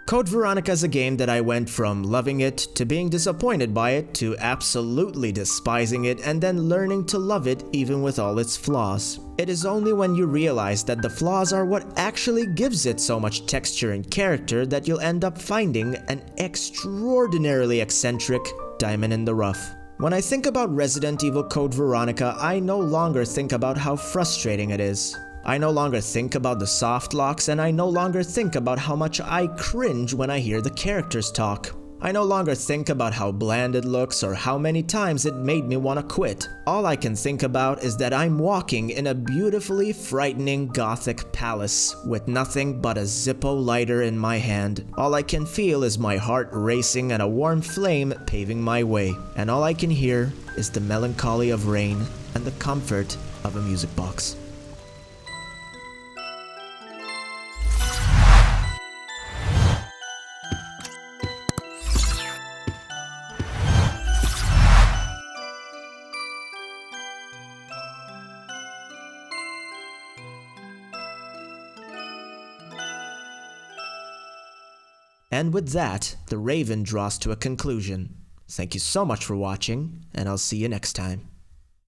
Code Veronica is a game that I went from loving it to being disappointed by it to absolutely despising it and then learning to love it even with all its flaws. It is only when you realize that the flaws are what actually gives it so much texture and character that you'll end up finding an extraordinarily eccentric diamond in the rough. When I think about Resident Evil Code Veronica, I no longer think about how frustrating it is. I no longer think about the soft locks, and I no longer think about how much I cringe when I hear the characters talk. I no longer think about how bland it looks or how many times it made me want to quit. All I can think about is that I'm walking in a beautifully frightening gothic palace with nothing but a Zippo lighter in my hand. All I can feel is my heart racing and a warm flame paving my way. And all I can hear is the melancholy of rain and the comfort of a music box. And with that, the Raven draws to a conclusion. Thank you so much for watching, and I'll see you next time.